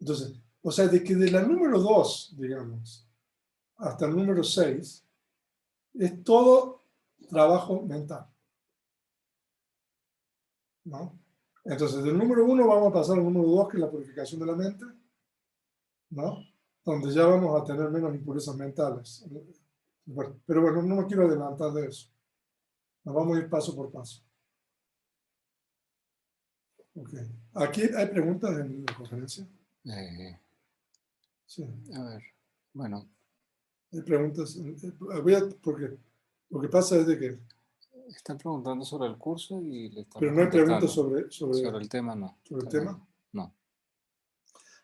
Speaker 1: Entonces, o sea, de que de la número 2, digamos, hasta el número 6, es todo trabajo mental, ¿no? Entonces, del número 1 vamos a pasar al número 2, que es la purificación de la mente, ¿no? Donde ya vamos a tener menos impurezas mentales. Bueno, pero bueno, no me quiero adelantar de eso. Nos vamos a ir paso por paso. Okay. ¿Aquí hay preguntas en la conferencia? Sí.
Speaker 4: A ver, bueno.
Speaker 1: Hay preguntas. Porque lo que pasa es de que...
Speaker 4: Están preguntando sobre el curso y le están
Speaker 1: pero no hay preguntas sobre
Speaker 4: el tema, no.
Speaker 1: ¿Sobre el tema?
Speaker 4: No.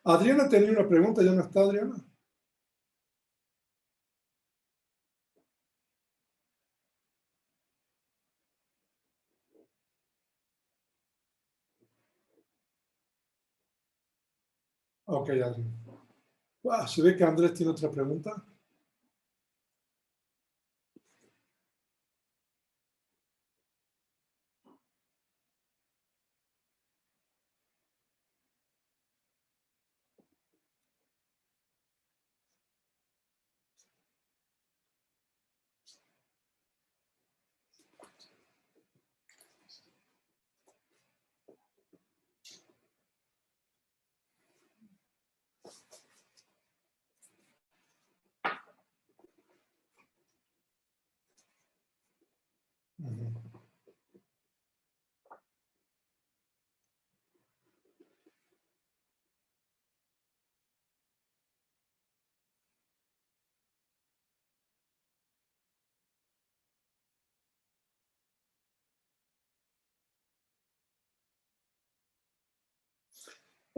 Speaker 1: Adriana tenía una pregunta, ¿ya no está Adriana? Ok, Adriana. ¿Se ve que Andrés tiene otra pregunta?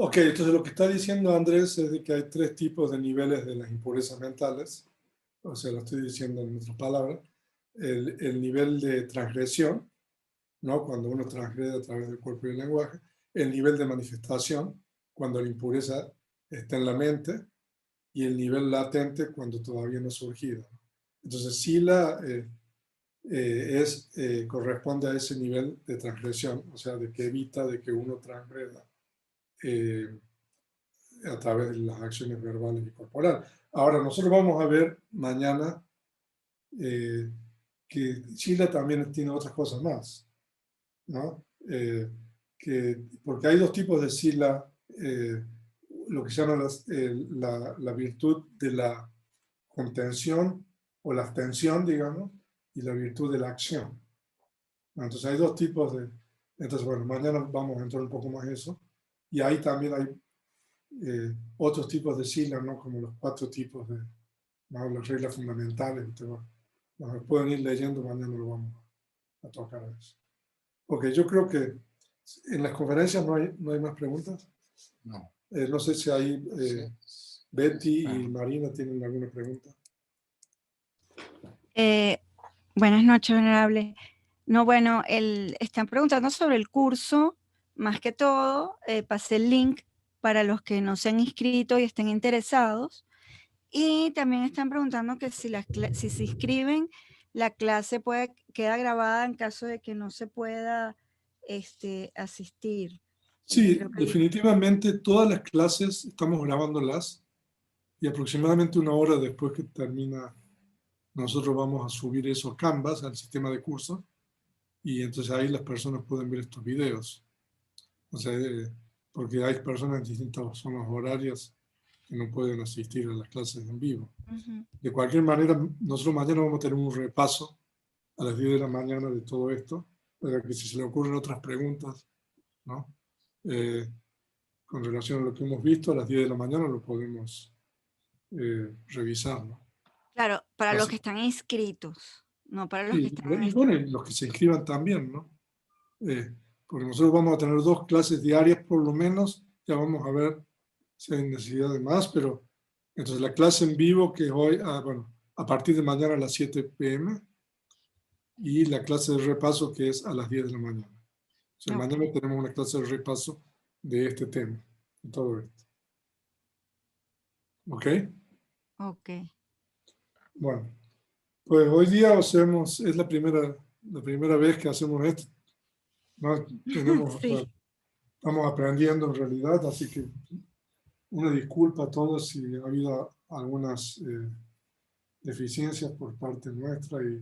Speaker 1: Ok, entonces lo que está diciendo Andrés es de que hay 3 tipos de niveles de las impurezas mentales. O sea, lo estoy diciendo en otras palabras. El nivel de transgresión, ¿no? Cuando uno transgrede a través del cuerpo y el lenguaje. El nivel de manifestación, cuando la impureza está en la mente. Y el nivel latente, cuando todavía no ha surgido. Entonces, Sila corresponde a ese nivel de transgresión, o sea, de que evita de que uno transgreda a través de las acciones verbales y corporales. Ahora, nosotros vamos a ver mañana que Sila también tiene otras cosas más, ¿no? Porque hay 2 tipos de Sila, lo que se llama la virtud de la contención o la abstención, digamos, y la virtud de la acción. Entonces hay 2 tipos de... Entonces, bueno, mañana vamos a entrar un poco más en eso. Y ahí también hay otros tipos de sila, ¿no? Como los 4 tipos de, ¿no? Las reglas fundamentales. Bueno, pueden ir leyendo, mañana lo vamos a tocar a eso. Ok, yo creo que en las conferencias no hay más preguntas.
Speaker 4: No.
Speaker 1: No sé si ahí Betty
Speaker 4: Bueno.
Speaker 1: y Marina tienen alguna pregunta.
Speaker 5: Buenas noches, venerable. No, bueno, están preguntando sobre el curso, más que todo, pasé el link para los que no se han inscrito y estén interesados. Y también están preguntando que si se inscriben, la clase queda grabada en caso de que no se pueda asistir.
Speaker 1: Sí,
Speaker 5: Creo que
Speaker 1: definitivamente todas las clases estamos grabándolas y aproximadamente 1 hora después que termina, nosotros vamos a subir eso a Canvas, al sistema de cursos, y entonces ahí las personas pueden ver estos videos. O sea, porque hay personas en distintas zonas horarias que no pueden asistir a las clases en vivo. De cualquier manera, nosotros mañana vamos a tener un repaso a las 10 de la mañana de todo esto, para que si se le ocurren otras preguntas, ¿no? Con relación a lo que hemos visto, a las 10 de la mañana lo podemos revisar, ¿no?
Speaker 5: Claro, para los
Speaker 1: Así-
Speaker 5: que están inscritos, no para los que
Speaker 1: y
Speaker 5: están
Speaker 1: bueno, y los que se inscriban también, ¿no? Porque nosotros vamos a tener 2 clases diarias por lo menos, ya vamos a ver si hay necesidad de más, pero entonces la clase en vivo que es hoy, bueno, a partir de mañana a las 7 p.m. y la clase de repaso que es a las 10 de la mañana. O sea, mañana tenemos una clase de repaso de este tema, de todo esto. ¿Ok?
Speaker 5: Ok.
Speaker 1: Bueno, pues hoy día es la primera vez que hacemos esto. ¿No?
Speaker 5: Sí.
Speaker 1: Estamos aprendiendo en realidad, así que una disculpa a todos si ha habido algunas deficiencias por parte nuestra y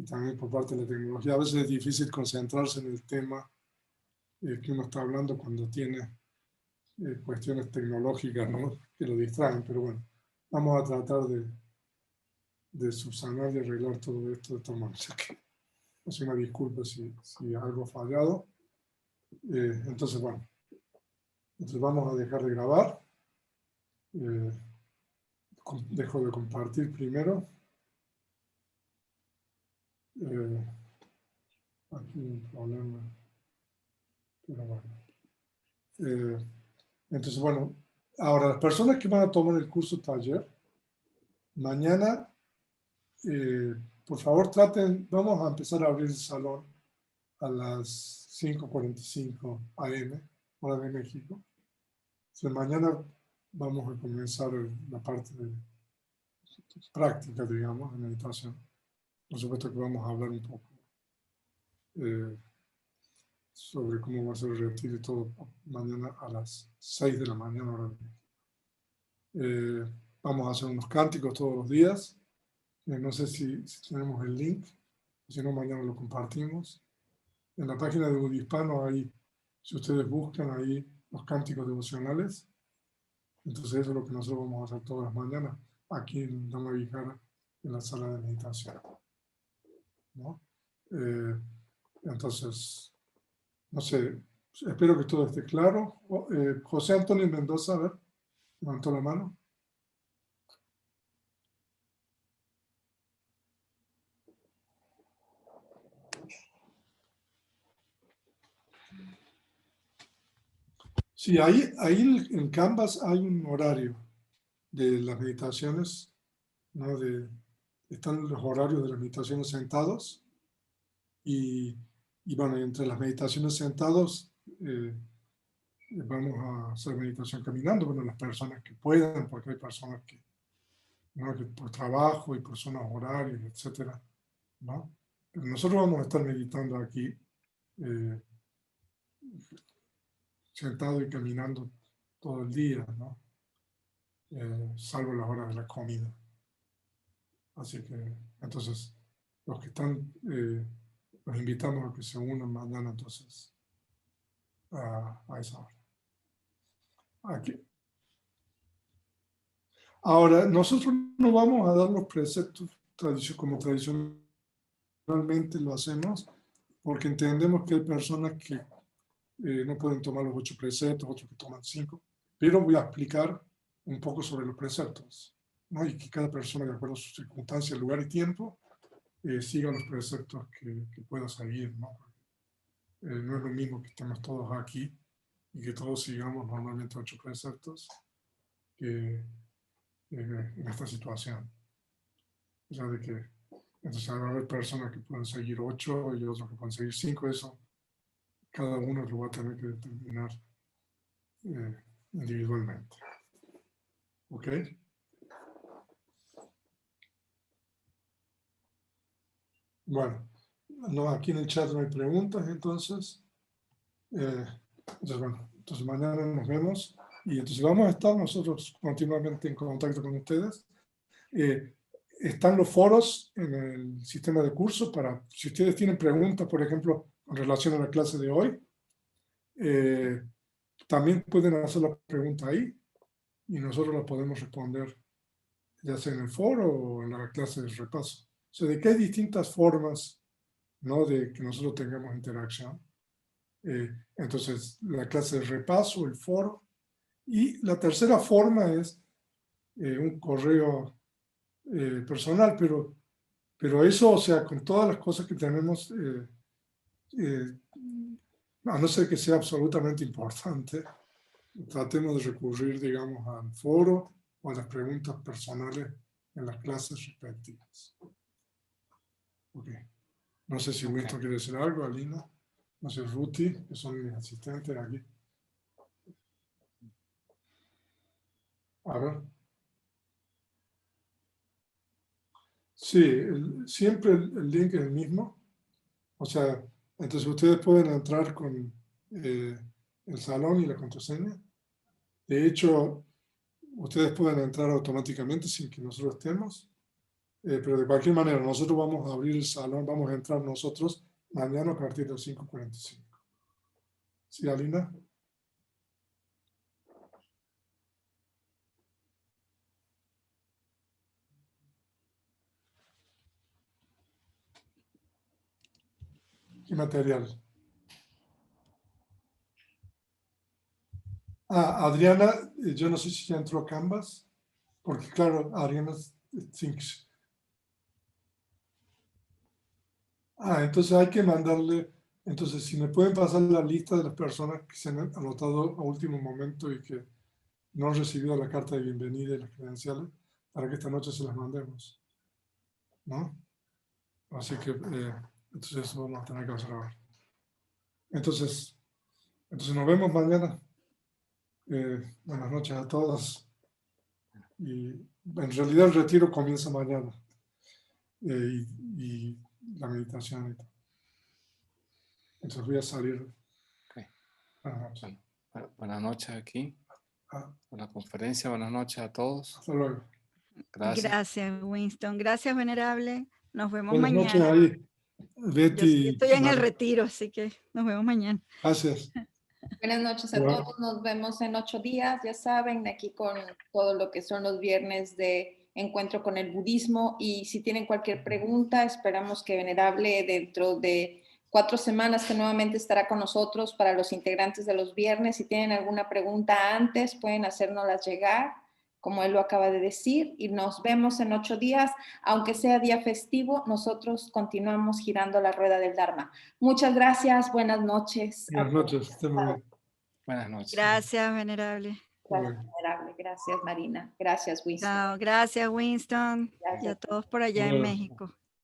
Speaker 1: también por parte de la tecnología. A veces es difícil concentrarse en el tema que uno está hablando cuando tiene cuestiones tecnológicas, ¿no? Que lo distraen, pero bueno, vamos a tratar de subsanar y arreglar todo esto de todas maneras. Es una disculpa si algo ha fallado. Entonces, bueno, entonces vamos a dejar de grabar. Dejo de compartir primero. Aquí un problema. Pero bueno. Entonces, bueno, ahora las personas que van a tomar el curso taller, mañana, por favor traten, vamos a empezar a abrir el salón a las 5:45 AM, hora de México. Entonces, mañana vamos a comenzar la parte de práctica, digamos, de meditación. Por supuesto que vamos a hablar un poco sobre cómo va a ser el retiro y todo mañana a las 6 de la mañana, hora de México. Vamos a hacer unos cánticos todos los días. No sé si tenemos el link, si no, mañana lo compartimos. En la página de Budihispano hay, si ustedes buscan ahí los cánticos devocionales, entonces eso es lo que nosotros vamos a hacer todas las mañanas aquí en Dhamma Vihara, en la sala de meditación, ¿no? Entonces, no sé, espero que todo esté claro. José Antonio Mendoza, a ver, levantó la mano. Sí, ahí en Canvas hay un horario de las meditaciones, ¿no? Están los horarios de las meditaciones sentados y bueno, entre las meditaciones sentados vamos a hacer meditación caminando, bueno, las personas que puedan, porque hay personas que, ¿no? que por trabajo y por zonas horarias, etcétera, ¿no? Pero nosotros vamos a estar meditando aquí sentado y caminando todo el día, ¿no? Salvo las horas de la comida. Así que, entonces, los que están, los invitamos a que se unan mañana, entonces, a esa hora. Aquí. Ahora, nosotros no vamos a dar los preceptos como tradicionalmente lo hacemos, porque entendemos que hay personas que no pueden tomar los 8 preceptos, otros que toman 5, pero voy a explicar un poco sobre los preceptos, ¿no? Y que cada persona, de acuerdo a sus circunstancias, lugar y tiempo, siga los preceptos que pueda seguir, ¿no? No es lo mismo que estemos todos aquí y que todos sigamos normalmente 8 preceptos que en esta situación. O sea, de que entonces va a haber personas que pueden seguir 8 y otros que pueden seguir 5, eso cada uno lo va a tener que determinar individualmente. ¿Ok? Bueno, no, aquí en el chat no hay preguntas, entonces. Entonces mañana nos vemos y entonces vamos a estar nosotros continuamente en contacto con ustedes. Están los foros en el sistema de curso para, si ustedes tienen preguntas, por ejemplo, en relación a la clase de hoy, también pueden hacer la pregunta ahí y nosotros la podemos responder ya sea en el foro o en la clase de repaso. O sea, de que hay distintas formas, ¿no?, de que nosotros tengamos interacción. Entonces, la clase de repaso, el foro. Y la tercera forma es un correo personal, pero eso, o sea, con todas las cosas que tenemos, a no ser que sea absolutamente importante, tratemos de recurrir, digamos, al foro o a las preguntas personales en las clases respectivas. Ok. No sé si Winston quiere decir algo, Alina. No sé, Ruti, que son mis asistentes aquí. A ver. Sí, siempre el link es el mismo. O sea, entonces ustedes pueden entrar con el salón y la contraseña. De hecho, ustedes pueden entrar automáticamente sin que nosotros estemos. Pero de cualquier manera, nosotros vamos a abrir el salón, vamos a entrar nosotros mañana a partir de las 5:45. ¿Sí, Alina? ¿Qué material? Adriana, yo no sé si ya entró a Canvas, porque claro, Adriana thinks. Entonces hay que mandarle, entonces si me pueden pasar la lista de las personas que se han anotado a último momento y que no han recibido la carta de bienvenida y las credenciales, para que esta noche se las mandemos, ¿no? Así que, entonces eso vamos a tener que hacer ahora. Entonces nos vemos mañana. Buenas noches a todos. Y en realidad el retiro comienza mañana. Y la meditación y todo. Entonces voy a salir.
Speaker 4: Okay.
Speaker 1: Buenas noches.
Speaker 4: Buenas noches aquí. Por la conferencia, buenas noches a todos.
Speaker 1: Hasta luego.
Speaker 4: Gracias.
Speaker 5: Gracias, Winston. Gracias, Venerable. Nos vemos
Speaker 1: Buenas
Speaker 5: mañana.
Speaker 1: noches ahí,
Speaker 5: Yo
Speaker 1: Betty.
Speaker 5: estoy en el retiro, así que nos vemos mañana.
Speaker 1: Gracias.
Speaker 7: Buenas noches a
Speaker 1: Bueno.
Speaker 7: todos, nos vemos en 8 días, ya saben, aquí con todo lo que son los viernes de encuentro con el budismo, y si tienen cualquier pregunta, esperamos que Venerable dentro de 4 semanas que nuevamente estará con nosotros para los integrantes de los viernes. Si tienen alguna pregunta antes, pueden hacérnoslas llegar, como él lo acaba de decir, y nos vemos en 8 días, aunque sea día festivo, nosotros continuamos girando la rueda del Dharma. Muchas gracias, buenas noches.
Speaker 1: Buenas noches. Estén muy bien.
Speaker 4: Buenas noches.
Speaker 5: Gracias, Venerable.
Speaker 7: Gracias, Venerable. Gracias, Marina. Gracias, Winston.
Speaker 5: Chao. Gracias, Winston.
Speaker 7: Gracias.
Speaker 5: Y a todos por allá en México.